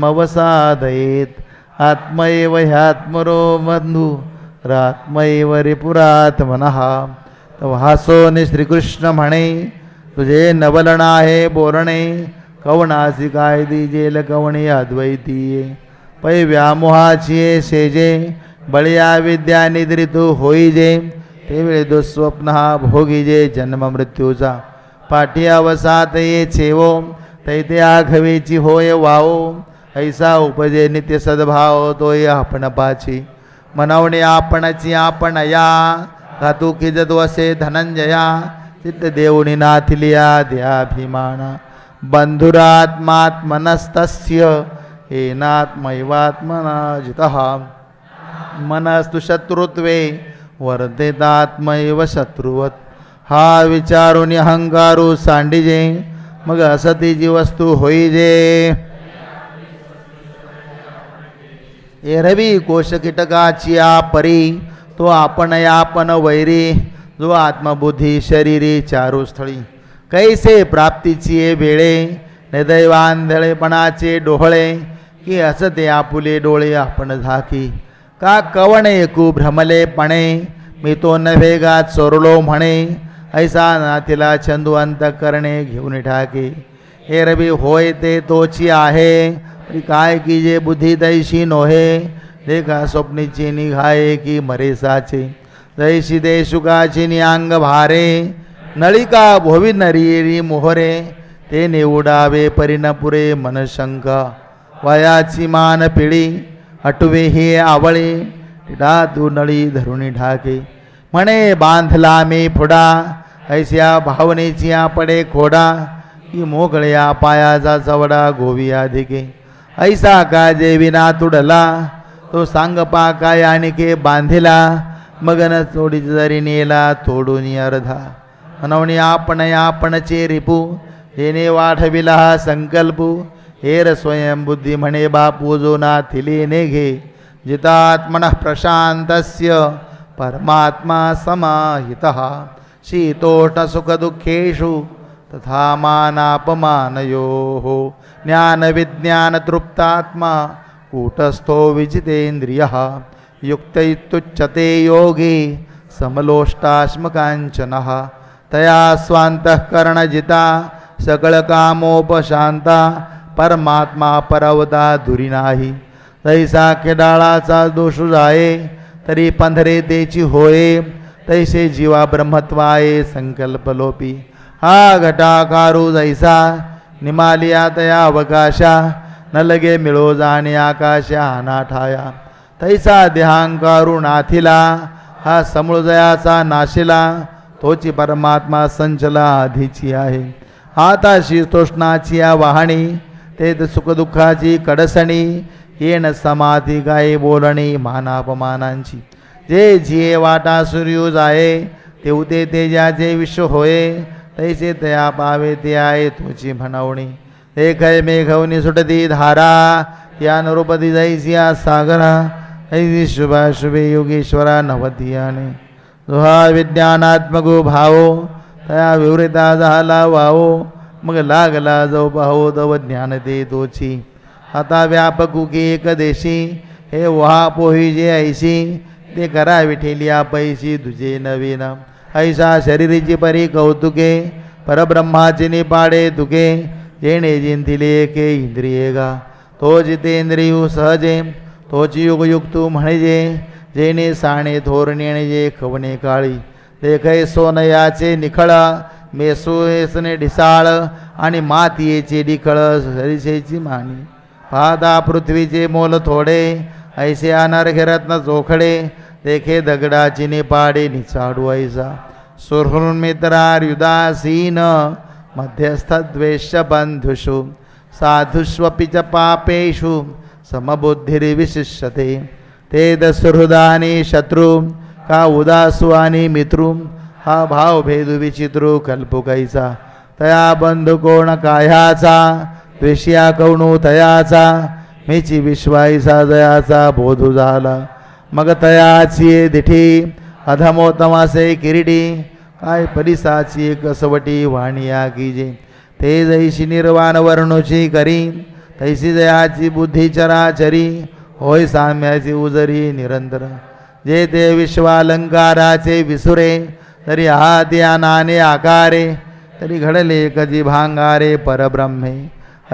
नात्मानमवसादयेत आत्मैव ह्यात्मरो बंधू रात्मैव रिपुरात्मनः वासो नि श्रीकृष्ण म्हणे तुझे नवलन आहे बोलणे कवणासी काय दिजेल कवणे अद्वैतीये पै व्यामोहाची शेजे बळिया विद्या निद्रितू होईजे ते वेळी दुःस्वप्न हा भोगीजे जन्म मृत्यूचा पाठी अवसात ये छेवो तैते आघवेची होय वाओ ऐसा उपजे नित्य सद्भाव तोय आपण पाची मनवणे आपणची आपण या धातू किजत वसे धनंजया चित्त देऊनी नाथिलिया द्याभिमाना बंधुरात्मात्मनस्तस्य येनात्मैवात्मना जितः मनस्तु शत्रुत्वे वर्धेतात्मैव शत्रुवत हा विचारून अहंकारू सांडिजे मग असतीची वस्तू होईजे एरवी कोश कीटकाची परी तो आपण यापन वैरी जो आत्मबुद्धी शरीरी चारू स्थळी कैसे प्राप्तीची वेळे निदैवांधळेपणाचे डोहळे की असते आपुले डोळे आपण झाकी का कवण एकू भ्रमलेपणे मी तो नव्हेगा चोरलो म्हणे ऐसा नातीला चंदू अंत करणे घेऊन ठाके एरवी होय ते तोची आहे काय की जे बुद्धी दैशी नोहे देखा स्वप्नीची निघाये की मरेसाचे जैशी देशुकाची निअंग भारे नळिका भोवी नरियरी मोहरे ते निवडावे परिणपुरे मनशंका वयाची मान पिढी अटवे हे आवळे तू नळी धरुणी ढाके म्हणे बांधला मी फुडा ऐस्या भावनेची पडे खोडा की मोकळ्या पायाचा चवडा गोविया धिके ऐसा का जे विना तुडला तो सांग पा काय आणिके बांधिला मगन चोडी जरी नेला तोडून अर्धा म्हणून आपणचे रिपू हेने वाढविला हा संकल्पू हेर स्वयंबुद्धी म्हणे बापू जो नाथिले नेघे जितात्मन प्रशांतस्य परमात्मा समाहितः शीतोष्ण सुखदुःखेषु तथा मानापमानयोः ज्ञानविज्ञान तृप्तात्मा कूटस्थो विजितेन्द्रियः युक्तैस्तुच्यते योगी समलोष्टाश्मकाञ्चनः तया स्वान्तःकरणजिता सकळकामोपशांता परमात्मा परवता दुरी नाही तैसा केडाळाचा दोष जाये तरी पंधरे तेची होये तैसे जीवा ब्रह्मत्वाये संकल्प लोपी हा घटाकारू जैसा निमालिया तया अवकाशा न लगे मिळो जाणे आकाशा अनाठाया तैसा देहांकारू नाथिला हा समूळजयाचा नाशिला तोची परमात्मा संचला आधीची आहे आता शीतोष्णाची या वाहणी ते सुखदुःखाची कडसणी येण समाधी गाये बोलणी मानापमानांची जे जिये वाटा सूर्यू जाये तेवते तेजाचे विश्व होये तैसे तया पावे ते आहे तोची म्हणवणी एकय मेघवनी सुटती धारा या नृपती जैसिया सागरा ऐसी शुभाशुभे योगेश्वरा नवतियाने दुहा विज्ञानात्मको भावो तया विवृता झाला वावो मग लागला जो भावो तव ज्ञान दे तोची आता व्यापकू की एक देशी हे वहा पोही जे ऐशी ते करा विठेलिया पैशी तुझे नवीन ऐसा शरीरीची परी कौतुके परब्रह्माची निपाडे तुके जेणे जिंथिले के इंद्रिये गा तो जितेंद्रियू सहजे तोची युगयुक्तू म्हणजे जेणे साणे थोरणे जे खवणे काळी देखै सोनयाचे निखळा मेसुएसने ढिसाळ आणि मातीयेचे डिखळ सरिसेची मानी पाहता पृथ्वीचे मोल थोडे ऐसे अनर्घ्य रत्न चोखडे देखे दगडाची निपाडे निचाडू ऐसा सुहृन्मित्रार्युदासीन मध्यस्थद्वेष्य बंधुषु साधुष्वपि च पापेषु समबुद्धिर्विशिष्यते ते दसुहृदानी शत्रु का उदासु आणि मित्रू हा भाव भेदू विचित्रू कल्पू कैसा तया बंधू कोण काह्याचा द्वेष्या कौणू तयाचा मेची विश्वाईसा दयाचा बोधू झाला मग तयाची दिठी अधमोत्तमासे किरीटी काय परिसाची कसवटी वाणिया कीजे ते जैशी निर्वाण वर्णोची करी तैसी जयाची बुद्धी चराचरी होय साम्याची उजरी निरंतर जे ते विश्वालंकाराचे विसुरे तरी हात या नाने आकारे तरी घडले कधी भांगारे परब्रह्मे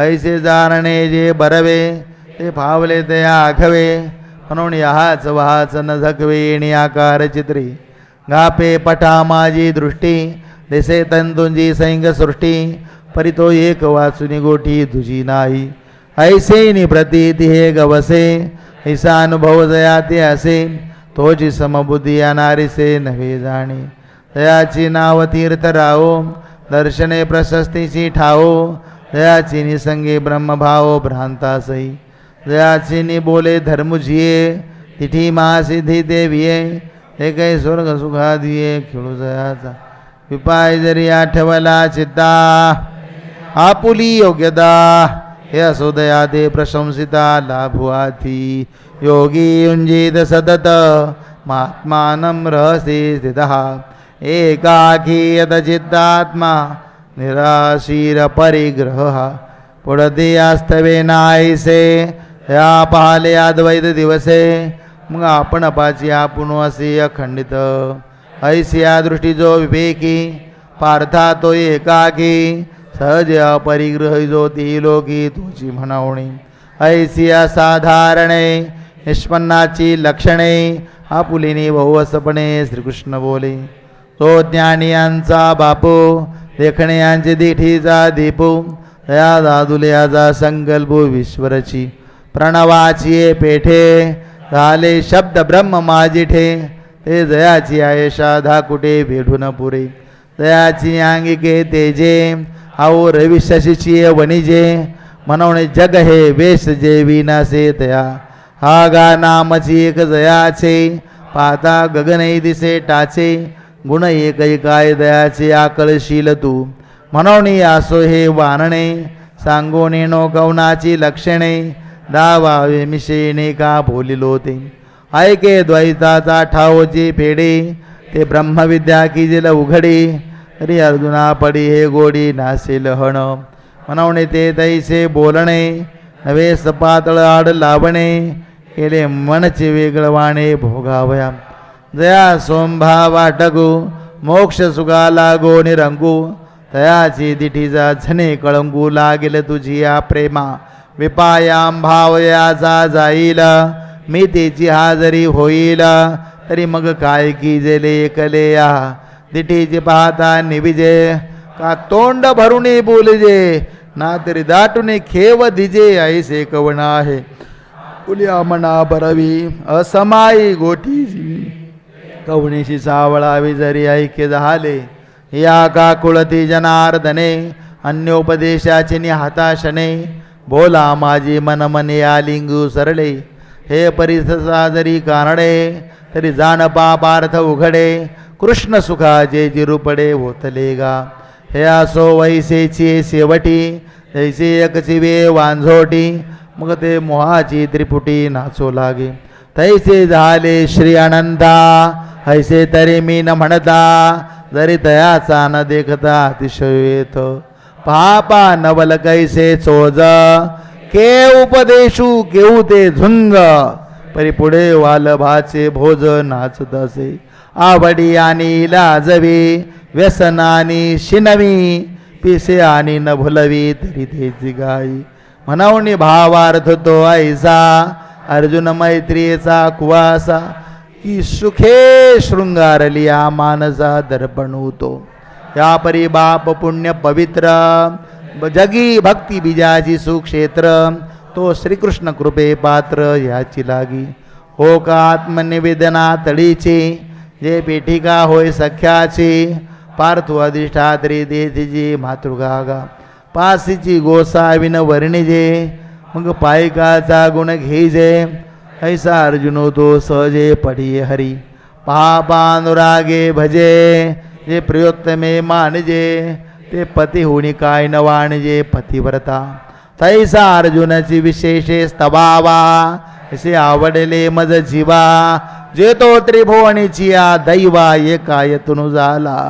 ऐसे जाणणे जे बरवे ते फावले ते आखवे म्हणून याच वाच न झकवे आणि आकार चित्री गापे पटा माझी दृष्टी दिसे तंतुंजी सैंग सृष्टी परी तो एक वाचुनी गोठी तुझी नाही ऐसे नि प्रतीती हे गवसे ऐसा अनुभव जया ते असे तोची समबुद्धी अनारिसे नव्हे जाणे दयाची नाव तीर्थ राहो दर्शने प्रशस्तीची ठावो दयाची निसंगे ब्रह्मभाव भ्रांतासई दयाची नि बोले धर्मुजिये तिठी महासिद्धी देविये हे काही स्वर्ग सुखादिये खेळू जयाचा विपाय जरी आठवला चित्ता आपुली योग्यता हे असोदया दे प्रशंसिता लाभुआथी योगी युंजित सतत महात्मानं रहसे स्थितः एकाकी यतचित्तात्मा निराशीर परिग्रह पुढते आस्तवे नाहीसे या पाहले अद्वैत दिवसे मग आपण पाची आपण असे अखंडित ऐसी या दृष्टी जो विवेकी पार्था तो एकाकी सहज अपरिग्रह जो ती लोकी तुझी म्हणवणी ऐसी असाधारणे निष्पन्नाची लक्षणे आपुलिनी बहुवसपणे श्रीकृष्ण बोले. तो ज्ञानियांचा बापू देखणे यांचे दिठीचा दीपू या दादुल्याचा संकल्प विश्वरची प्रणवाची पेठे झाले शब्द ब्रह्म माझिठे ते जयाची आयशा धाकुटे भेटून पुरे जयाची अंगिके तेजे आहो रवी शशीची वणिजे म्हणून जग हे वेश जे विनासे तया हा गा नामची एक जयाचे पाहता गगनही दिसे टाचे गुण एकही काय दयाचे आकळशील तू म्हणून असो हे वानणे सांगून नो कवनाची लक्षणे दावावे मिशेने का बोलिलो ते ऐके द्वैताचा ठावची फेडे ते ब्रह्मविद्या किजिल उघडे तरी अर्जुना पडी हे गोडी नासेल हण म्हणून ते तैसे बोलणे नवे सपातळ आड लावणे केले मनचे वेगळवाणे भोगावया जया सोंभा वाटगू मोक्ष सुगा लागो निरंगू तयाची दिठीचा झने कळंगू लागेल तुझी या प्रेमा विपायाम भावयाचा जाईल मी तिची हाजरी होईल तरी मग काय की जेले कलेया दिठीची पाहता निविजे का तोंड भरूनी बोलजे ना तरी दाटून खेव दिजे ऐसे कवण आहे पुलिया मना बरवी असमाई गोठीची कवणीशी सावळावी जरी ऐके झाले या का कुळती जनार्दने अन्योपदेशाचे निहाताशने बोला माझी मन मने आलिंगू सरळे हे परिससा जरी कानडे तरी जाण पापार्थ उघडे कृष्ण सुखाचे जिरुपडे होतले गा हे असो वैसेची शेवटी जैसे एकची वे वांझोटी मग ते मोहाची त्रिपुटी नाचो लागे तैसे झाले श्री अनंता ऐसे तरी मी न म्हणता जरी तयाचा न देखता अतिशयेत पापा नवल कैसे चोज के उपदेशू केऊ ते झुंग परी पुढे वालभाचे भोज नाचत असे आवडी आणि लाजवी व्यसनानी शिनवी पिसे आणि न भुलवी तरी तेची गाई म्हणून भावार्थ तो ऐसा अर्जुन मैत्रीचा कुवासा की सुखे शृंगारलिया मानसा दर्पणूतो या परी बाप पुण्य पवित्र जगी भक्ती बीजाची सुक्षेत्र तो श्रीकृष्ण कृपे पात्र याची लागी हो का आत्मनिवेदना तळीची जे पेठिका होय सख्याची पार्थो अधिष्ठात्री देतीची मातृगागा पासीची गोसाविन वर्णिजे मग पायकाचा गुण घेजे ऐसा अर्जुनो तो सहजे पढी हरी पापानुरागे भजे जे प्रियोत्तमे मानजे ते पती होणी काय न वाणजे पतिव्रता तैसा अर्जुनाची विशेषे स्तवावा असे आवडले मज जीवा जे तो त्रिभुवनीची या दैवा एकायतनु झाला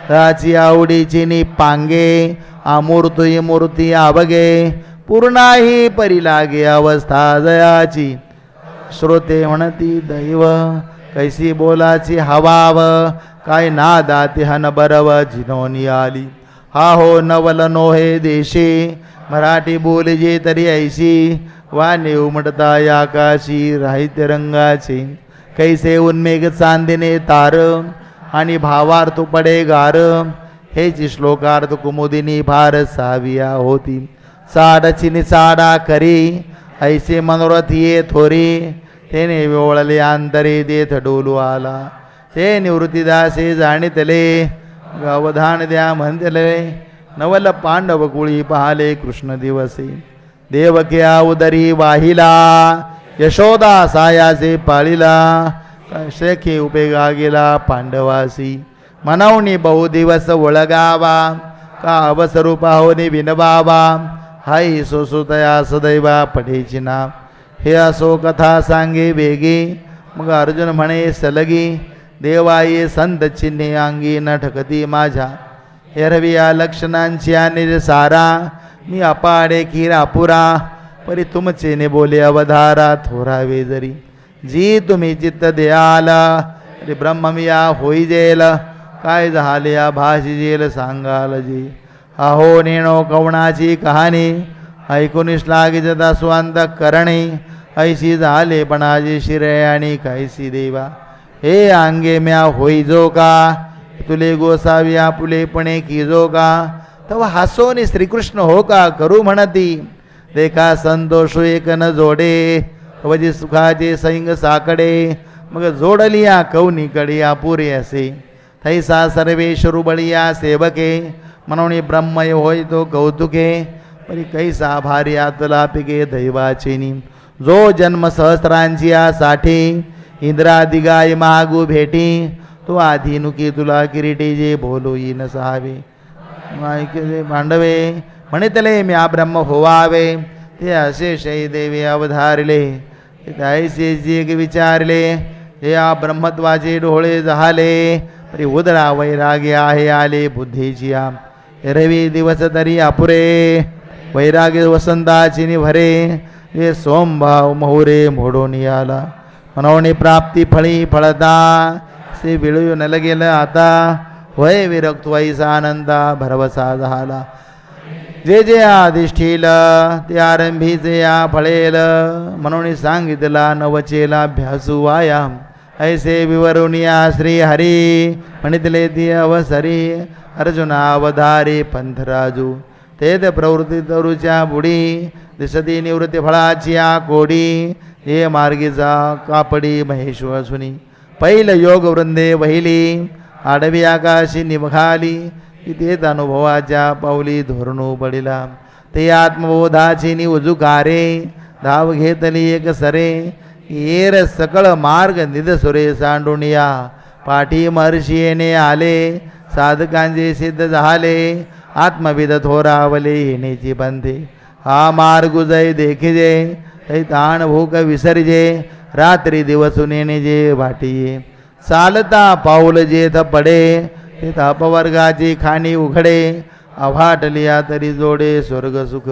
त्याची आवडीची नि पांगे अमूर्ती मूर्ती आवगे पूर्णाही परिलागे अवस्था जयाची श्रोते म्हणती दैव कैसी बोलाची हवाव काय ना दाती हन बरव जिनोनी आली हा हो नवल नोहे देशी मराठी बोलजे तरी ऐशी वाने उमटता आकाशी राहित्य रंगाचे कैसे उन्मेघ चांदिने तार आणि भावार्थ पडे गार हेची श्लोकार्थ कुमुदिनी फार साविया होती साडची निसाडा करी ऐसे मनोरथ ये थोरी तेने वेवळले अंतरे देथ डोलू आला ते निवृत्तीदासे जाणितले अवधान द्या म्हणतले नवल पांडव कुळी पाहले कृष्ण दिवसे देवक्या उदरी वाहिला यशोदा सायाचे पाळिला शेखे उपेगा गेला पांडवासी मनवणी बहुदिवस ओळगावा का अवसरूपा होनी विनबावा हाई सोसुतया सदैवा पठेची नाम हे असो कथा सांगे वेगी मग अर्जुन म्हणे सलगी देवाये संत चिन्हे अंगी न ठकती माझ्या हेरविया लक्षणांची आणि सारा मी अपाडे किरापुरा परी तुमचे ने बोले अवधारा थोरावे जरी जी तुम्ही चित्त द्याल तरी ब्रह्ममिया होई जेल काय झाले या भाषी जेल सांगाल जी अहो नेणो कवणाची कहाणी ऐकून लागे जदा स्वांत करणे ऐशी झाले पणाजी शिरे आणि कैसी देवा. हे अंगे म्या होईजो का तुले गोसावी आपुलेपणे कीजो का. तेव्हा हसोनी श्रीकृष्ण हो का करू म्हणती. देखा संतोष एक न जोडे वजी सुखाचे सैंग साकडे. मग जोडलिया कौनी कडिया पुरे असे थैसा सर्वेश्वरू बळिया सेवके. म्हणून ब्रह्मय होय तो कौतुके. परी कैसा भारी आतला पिके दैवाचिनी. जो जन्म सहस्रांची साठी इंद्रादिगाय मागू भेटी. तो आधी नुकी तुला किरीटी जे बोलू न सहावे. मायके भांडवे म्हणितले म्या ब्रह्म होवावे. ते असे शै देवी अवधारले. त्याचे जे विचारले हे या ब्रह्मत्वाचे डोळे झाले. तरी उदरा वैराग्य आहे आले बुद्धीची. रवी दिवस तरी अपुरे वैराग्य वसंताची निभरे. हे सोमभाव मोहरे मोडून आला. म्हणून प्राप्ती फळी फळता से विळू न गेलं आता. वय विरक्त वैसा आनंदा भरवसा झाला. जे जे आधिष्ठील ते आरंभीचे या फळेल. म्हणून सांगितला नवचेला अभ्यासू वाया. ऐसे विवरुनिया श्री हरी म्हणितले ती अवसरी. अर्जुना अवधारी पंथराजू तेथ प्रवृत्ती तरुच्या बुडी. दिसती निवृत्ती फळाची कोडी. हे मार्गीचा कापडी महेश्वसुनी. पैल योग वृंदे वहिली आडवी आकाशी निमखाली. तेथ अनुभवाच्या पावली धोरणू पडिला. ते आत्मबोधाची नि उजुकारे धाव घेतली एक सरे. येर सकळ मार्ग निदसुरे सांडुनिया. पाठी महर्षी येणे आले साधकांचे सिद्ध झाले. आत्मविद थोरावले येण्याची बंधे. हा मार्ग जय देखिजे तै ताण भूक विसर्जे. रात्री दिवसून येणे जे वाटिये. चालता पाऊल जेथ पडे तेथ अपवर्गाची खाणी उघडे. अभाटलिया तरी जोडे स्वर्ग सुख.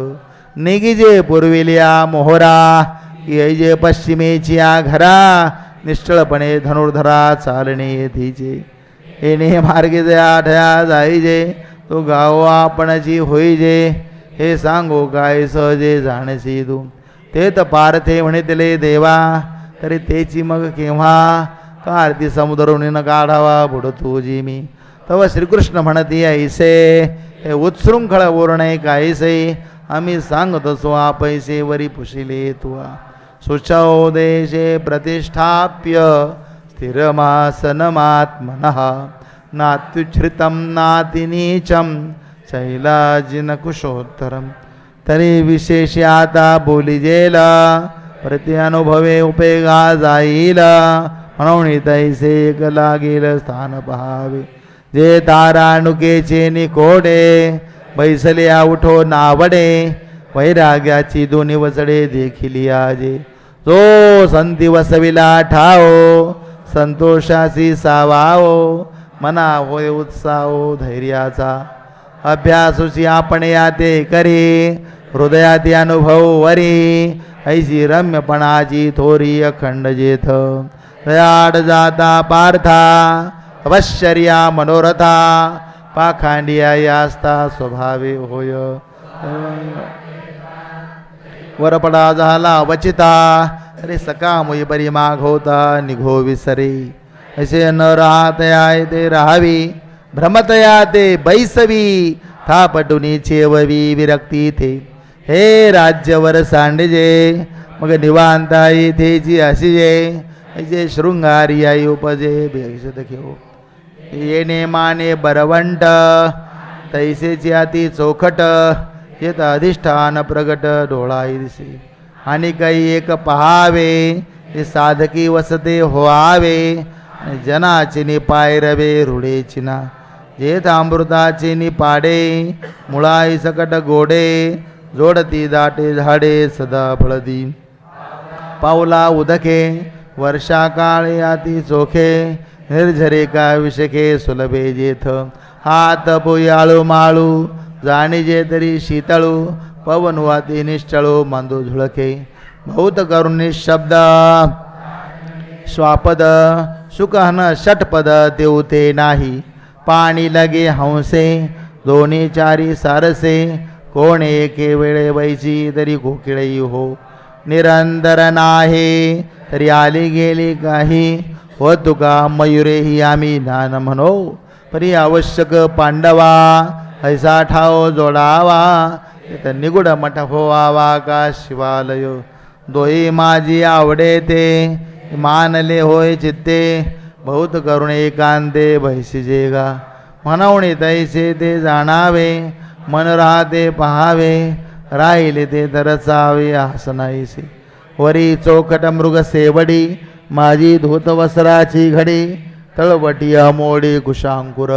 निगिजे पूर्विलिया मोहरा. येजे पश्चिमेची घरा. निश्चळपणे धनुर्धरा चालणे येथीचे. येणे मार्गे जे आठया जाईजे. तो गाव आपणची होईजे. हे सांगो काय सहजे जाणसी तू. तेथ पार्थे म्हणितले देवा. तरी तेची मग केव्हा कार्ती समुद्रून न काढावा बुडतो जी मी. तव श्रीकृष्ण म्हणती ऐसे हे उत्सृंखळ ओरणे कायसे. आम्ही सांगतो सो पैसे वरी पुशिले तुआ. सुचौ देशे प्रतिष्ठाप्य स्थिरमासनमात्मनः. नात्युच्छ्रितं नातिनीचं शैलाजिन कुशोत्तरम. तरी विशेष आता बोलिजेल प्रति अनुभवे उपेगा जाईल. म्हणून तैसे एक लागेल स्थान पहावे. जे ताराणुकेचे निकोडे बैसले उठो नावडे. वैराग्याची दोन्ही वचडे देखिली आजे. जो संती वसविला ठाओ संतोषासी सावाओ. मना होय उत्साहो धैर्याचा. अभ्यासूची आपण याते करी हृदयाती अनुभव वरी. ऐशी रम्यपणाची थोरी अखंड जेथ. दयाड जाता पार्था अवश्चर्या मनोरथा. पाखांडिया यास्ता स्वभावे होय. वरपडा झाला वचिता. अरे सका मुई बरी माग होता निघो विसरे. ऐसे न राहतया ते राहावी. भ्रमतया ते बैसवी. थापटुनी चेववी विरक्ती थे. हे राज्यवर सांडजे मग निवांता इथेची असिजे. ऐसे शृंगारी आई उपजे बेक्षत घेऊ. येणे माने बरवंट तैसेची अति चोखट. येत अधिष्ठान प्रगट डोळाई दिसे. आणि काही एक पहावे हे साधकी वसते होआवे. जनाचे निपाय रवे रुडेची ना. जेथ अमृताचे निपाडे मुळाई सकट गोडे. जोडती दाटे झाडे सदा फळदी. पाऊला उदके वर्षा काळे अति चोखे. निर्झरे का विषखे सुलभे जेथ. हात पोयाळू माळू जाणीजे तरी शीतळू. पवन वाती निश्चळू मांदू झुळके. बहुत करून निशब्द स्वापद. सुखहन षटपद देवते नाही. पाणी लगे हंसे दोन्ही चारी सारसे. कोण एके वेळे वैची तरी कोकिळई हो. निरंतर नाही तरी आली गेली काही हो तुका मयुरे ही आम्ही ज्ञान म्हणो परी आवश्यक पांडवा ऐसा ठाव जोडावा इथं निगुड मठ होवावा का शिवालय दोही माझी आवडे ते मानले होय चित्ते बहुत करुण एकांते भैसिजे गा म्हणवणे तैसे ते जाणावे मन राहते पहावे राहिले ते तरचावे आसनाईसे वरी चौकट मृग सेवडी माझी धूत वस्त्राची घडी तळवटी अमोडी कुशांकुर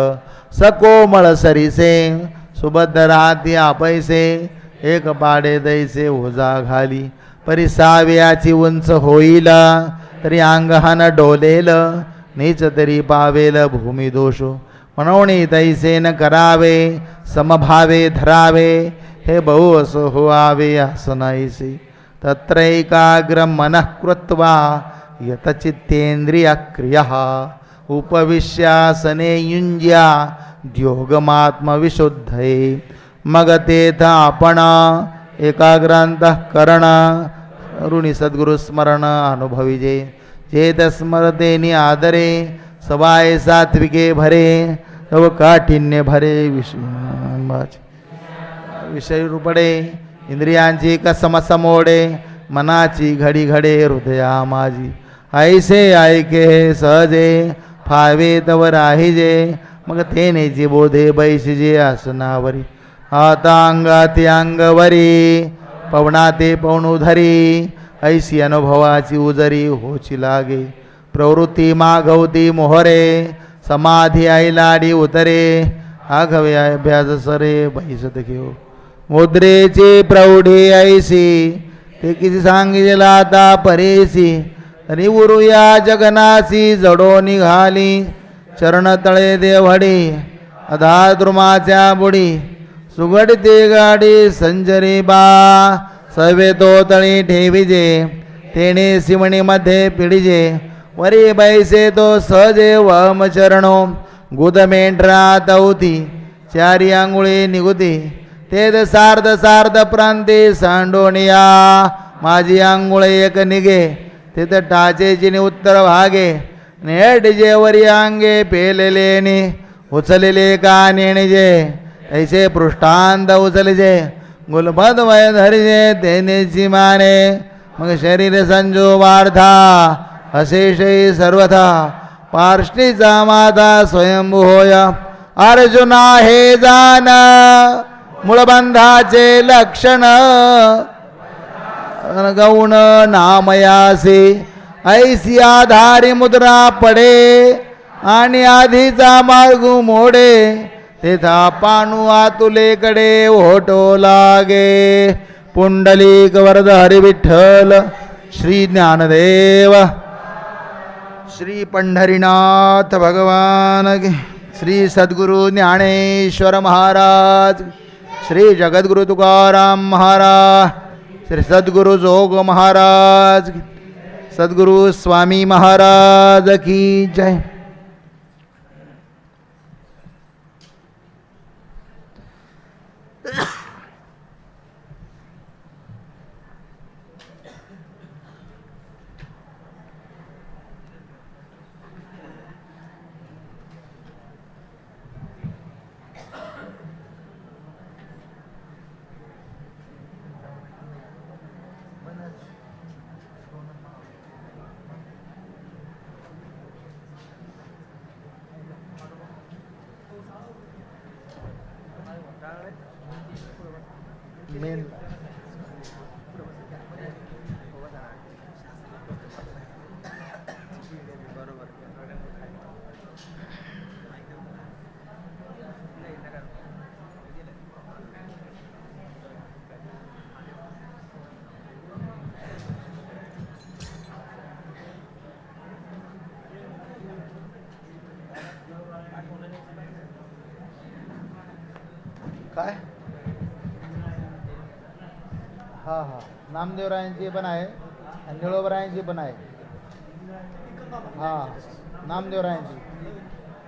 सकोमळ सरीसे सुबद्ध राहती आपैसे एक पाडे दैसे ओझा घाली परिसाव्याची उंच होईल तरी अंगहान डोलेल नीच तरी पावेल भूमी दोष म्हणून तैसे न करावे समभावे धरावे हे बहु असो होवावे आसनाईसे तत्रैकाग्र मनः कृत्वा यतचित्तेंद्रिय क्रिया उपविश्यासने युंज्या द्योगमात्मविशुद्धये मग तेथ आपण एकाग्रांतःकरण ऋणी सद्गुरु स्मरण अनुभविजे चेत स्मरतेनी आदरे सवाय सात्विके भरे तव काठिन्य भरे विषय रूपडे इंद्रियांची कसमसमोडे मनाची घडी घडे हृदया माझी ऐसे ऐके सहजे फावे तव राहिजे मग तेने जी बोधे बैसिजे आसनावरी आता अंगाते अंगवरी पवनाते पवनुधरी ऐसी अनुभवाची उजरी होची लागे प्रवृत्ती मागवती मोहरे समाधी आईलाडी उतरे आघवे अभ्यास सरे बैसत घेऊ मुद्रेची प्रौढी ऐसी ते किती सांगितला आता परेसी तरी उरुया जगनासी जडो निघाली चरण तळे देवडी अधा द्रुमाच्या बुडी सुगडते गाडी संजरी बा सवे तो तळी ठेविजे तेने सिमणीमध्ये पिढीजे वरी बैसे तो सहजे वम चरणो गुदमेंढरा तवती चारी आंघोळी निगुती तेद सार्ध सार्ध प्रांते सांडोनिया माझी आंघोळ एक निघे तेथ टाचेची उत्तर भागे नेट जेवरी अंगे पेलेलेनी उचलेले का नेणजे ऐसे पृष्ठांत उचलजे गुलबद वय धरिजे तेनेची माने मग शरीर संजो वार्धा अशेषही सर्वथा पार्ष्णीचा माता स्वयंभू होय अर्जुना हे जान मूळबंधाचे लक्षण गौण नामयासी ऐसी आधारी मुद्रा पडे आणि आधीचा मार्ग मोडे तेथा पाणू आतुलेकडे ओटो लागे पुंडलिक वरद हरी विठ्ठल श्री ज्ञानदेव श्री पंढरीनाथ भगवान की श्री सद्गुरु ज्ञानेश्वर महाराज श्री जगद्गुरु तुकाराम महाराज श्री सद्गुरु जोग महाराज सद्गुरु स्वामी महाराज की जय। काय हा हा नामदेवरायांची पण आहे आणि निळोबरायांची पण आहे हा नामदेवरायांची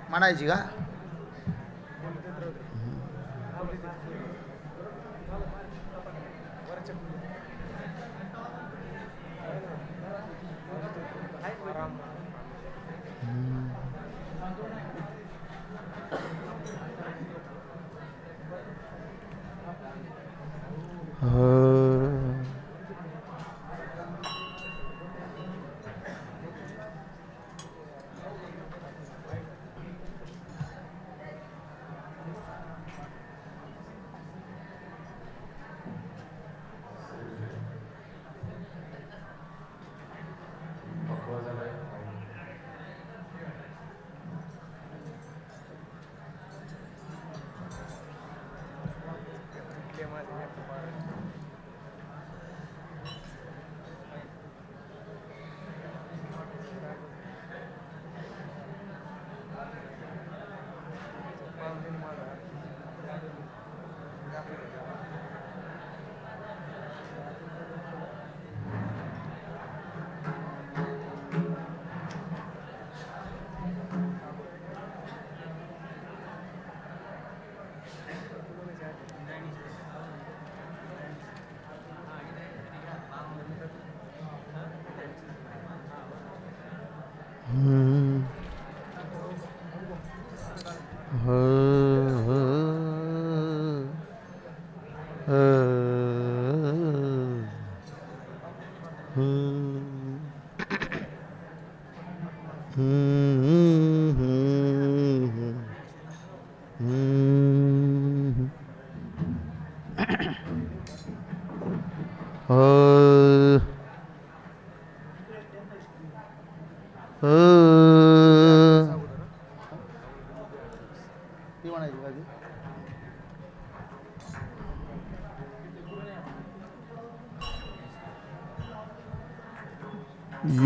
म्हणायची का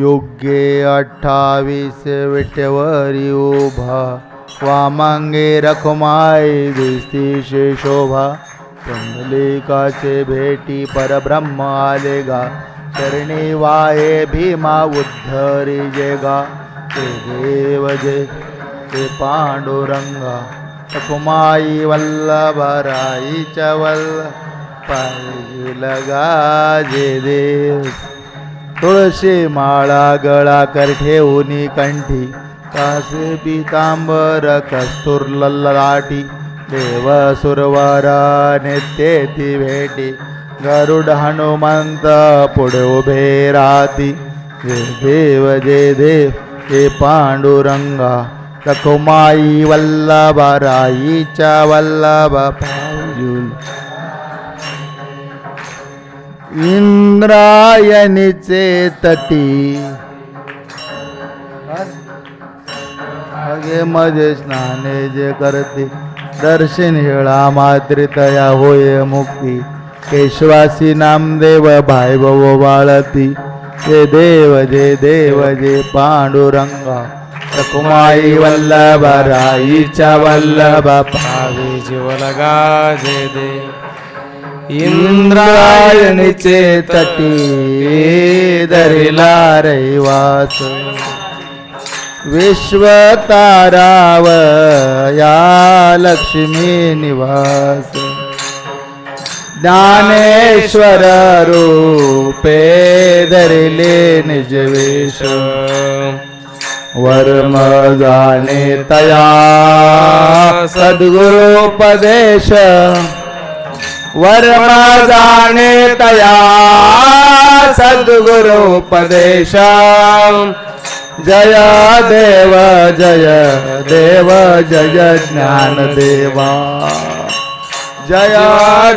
योग्ये 28 विटेवरी उभा वामांगे रखुमाई दिसतीशे शोभा पुंडलिकाचे भेटी परब्रह्म आले गा चरणी वाये भीमा उद्धरी जेगा ते देव जे ते पांडुरंगा रखुमाई वल्लभराईच्या पायी लगा जे देव तुळशी माळा गळा कर ठेवूनी कंठी कासे पितांबर कस्तूर ललाटी देव सुरवारा नित्ये ती भेटी गरुड हनुमंत पुढे उभे राती जे देव हे पांडुरंगा रखुमाई वल्लभराईच्या वल्लभ पायूल इंद्रायणीचे तटी आगे मध्ये स्नाने जे करते दर्शन हेळा मातृतया होय मुक्ती केशवासी नामदेव भाई भव बाळती जे देव जे पांडुरंगा रखुमाई वल्लभराईच्या वल्लभ पावे जीव लगा जे देव इंद्रायणीचे तटी धरिला रैवास विश्वताराव या लक्ष्मी निवास ज्ञानेश्वर रूपे धरिले निजवेश वर्म जाणे तया सद्गुरुपदेश वर्म जाणे तया सद्गुरुपदेश जय देव जय ज्ञानदेवा जय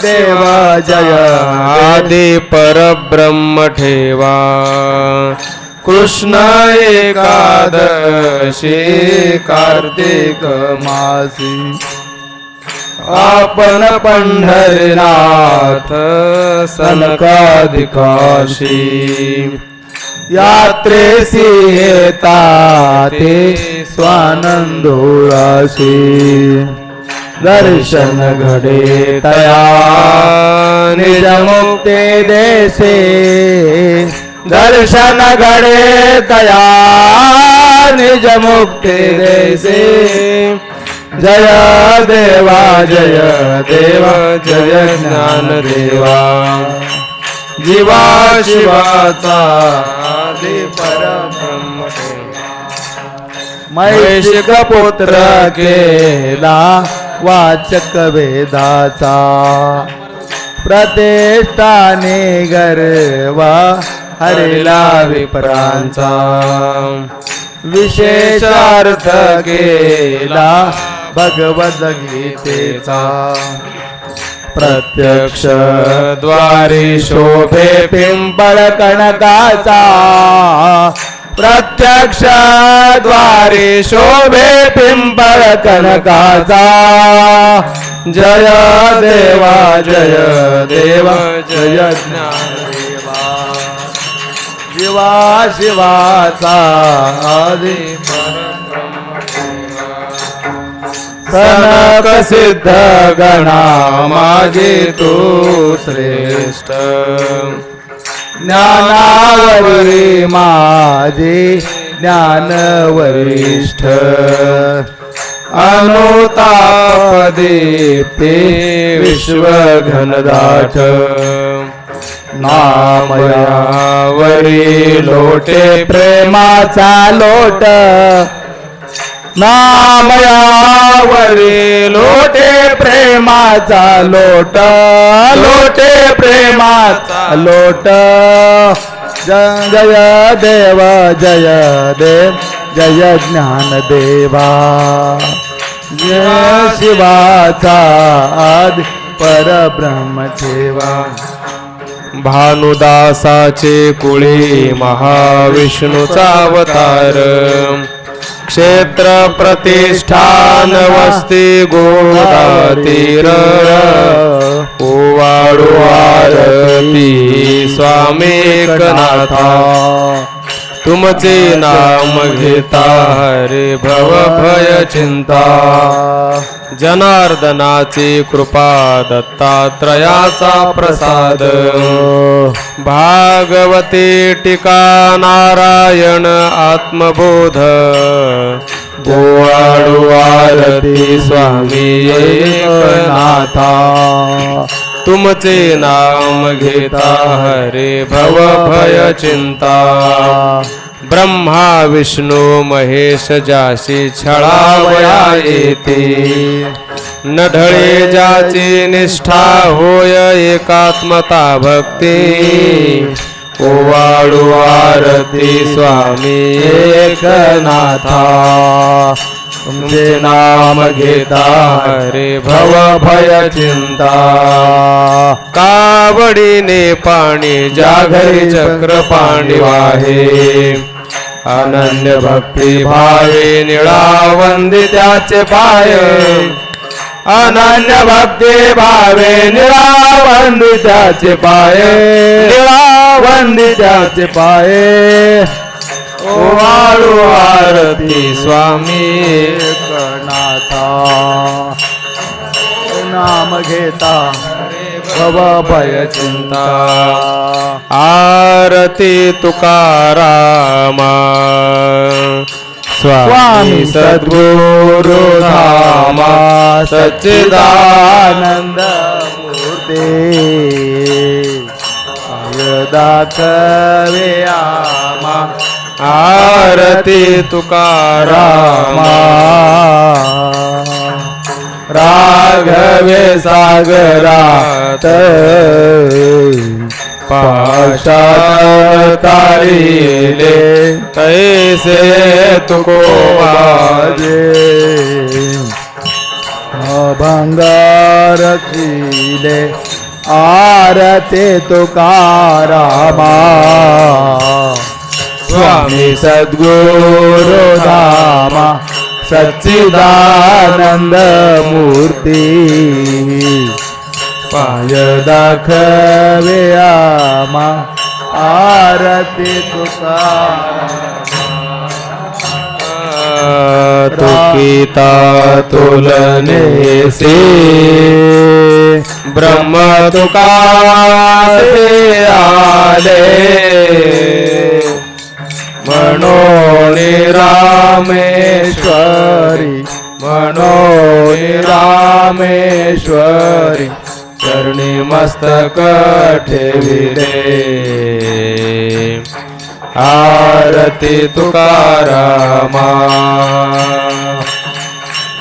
देव जय आदि परब्रह्म ठेवा कृष्ण एकादशी कार्तिक मासी आपण पंढरीनाथ सनकादिकाशी यात्रेसी येता ते स्वानंदोराशी दर्शन घडे तया निज मुक्ते देशे दर्शन घडे तया निज मुक्ते देशे जय देवा जय ज्ञानदेवा जीवा शिवाचा आदि परब्रह्म मैशिक पुत्र केला वाचक वेदाचा प्रतिष्ठाने गर्वा हरिला विप्रांचा विशेषार्थ केला भगवद्गीतेचा प्रत्यक्ष द्वारी शोभे पिंपळ कणकाचा प्रत्यक्ष द्वारी शोभे पिंपळ कणकाचा जय देवा जय ज्ञानदेवा जीवा शिवाचा आदि सनक सिद्ध गणा माझे तू श्रेष्ठ ज्ञानावरी माझे ज्ञान वरिष्ठ अनुतापदीप्ते विश्वघनदाट नामयावरी लोटे प्रेमाचा लोट नामयावरी लोटे प्रेमाचा लोट लोटे प्रेमाचा लोट जय जय देव जय देव जय ज्ञानदेवा जय शिवाचा आदि परब्रह्म ठेवा भानुदासाचे कुळी महाविष्णूचा अवतार क्षेत्र प्रतिष्ठान वस्ती गोदातीर ओवाळू आरती स्वामी एकनाथा तुमचे नाम घेता हरे भव भय चिंता जनार्दनाची कृपा दत्तात्रयाचा प्रसाद भागवते टीका नारायण आत्मबोध ओवाळू आरती स्वामी एकनाथा तुमचे नाम घेता हरे भव भय चिंता ब्रह्मा विष्णू महेश जाशी छळावया येते न ढळे ज्याची निष्ठा होय एकात्मता भक्ती ओवाळू आरती स्वामी एकनाथा तुमचे नाम घेता हरे भव भय चिंता कावडीने पाणी ज्या घरी चक्र पाणी वाहे अनन्य भक्ती भावे निळा वंदित्याचे पाय अनन्य भक्ती भावे निळा वंदित्याचे पाय निळा वंदित्याचे पाय ओवाळू आरती स्वामी एकनाथा नाम घेता भव भय चिंता आरती तुकारामा स्वामी सद्गुरु धामा सच्चिदानंद मूर्ते दाखवे आमा आरती तुकारामा राघवे सागरात पाशात तारिले तैसे तुको बाजे भंगार किले आरती तुकारामा स्वामी सद्गुरु धामा सच्चिदानंद मूर्ती पाय दाखवे आमा आरती तुकिता तुलने से ब्रह्म तुकासे आले मनोनी रामेश्वरी मनोनी रामेश्वरी चरणी मस्तक ठेविले आरती तुकारामा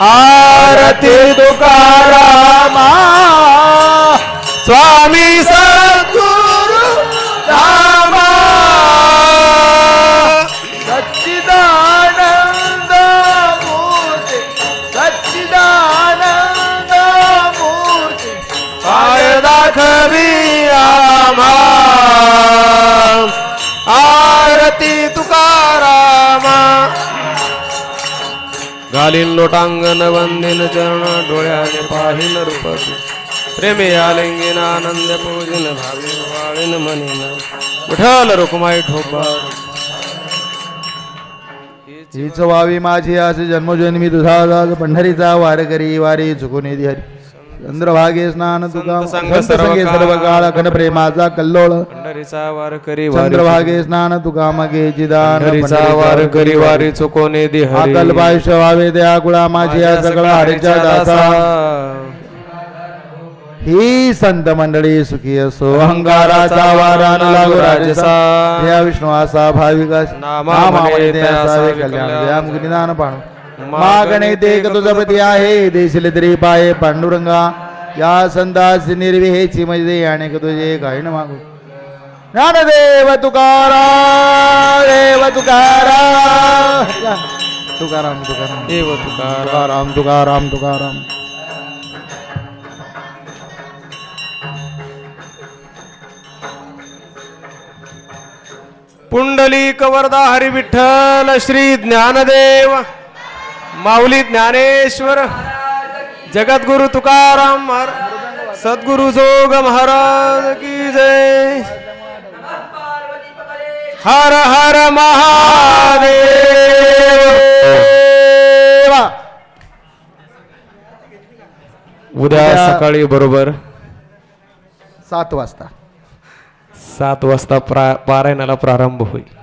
आरती तुकारामा स्वामी सद्गुरु धामा सच्चिदानंद मूर्ती सच्चिदानंद मूर्ती पाय दाखवी आमा आरती तुकारामा घालीन लोटांगण वंदिन चरण डोळ्याने पाहिन रूप प्रेमे आलिंगीन आनंद पूजिन भावी वाळीन मनीन विठ्ठल रुक्माई ठोपा हीच व्हावी माझी आज जन्मजन्मी तुझा दास पंढरीचा वारकरी वारी चुकून येती हरी चंद्रभागे स्नान तुका संत संगे सर्व काळ खंड प्रेमाचा कल्लोळ पंढरीचा वारकरी चंद्रभागे स्नान तुका मगे जिदान पंढरीचा वारकरी वारी चुकोने दे हरी अकल पायुष्य व्हावे त्या कुळा माझी या सगळा हरीच्या दासा ही संत मंडळी सुखी असो अहंकाराचा वारा न लागो राजसा या विष्णू असा भाविका नामामध्ये असावे कल्याण द्या मुक्तिदान पाणू मागणे ते तुझपती आहे देशील तरी पाये पांडुरंगा या संदास निर्विहेची म्हणजे अनेक तुझे काही न मागू ज्ञानदेव तुकाराम देव तुकाराम तुकाराम तुकाराम देव तुकाराम तुकाराम तुकाराम तुकाराम पुंडलिक वरदा हरी विठ्ठल श्री ज्ञानदेव माऊली ज्ञानेश्वर जगद्गुरु तुकाराम सद्गुरु जोग महाराज की जय हर हर महादेव उद्या सकाळी बरोबर 7 वाजता 7 वाजता पारायणाला प्रारंभ होईल.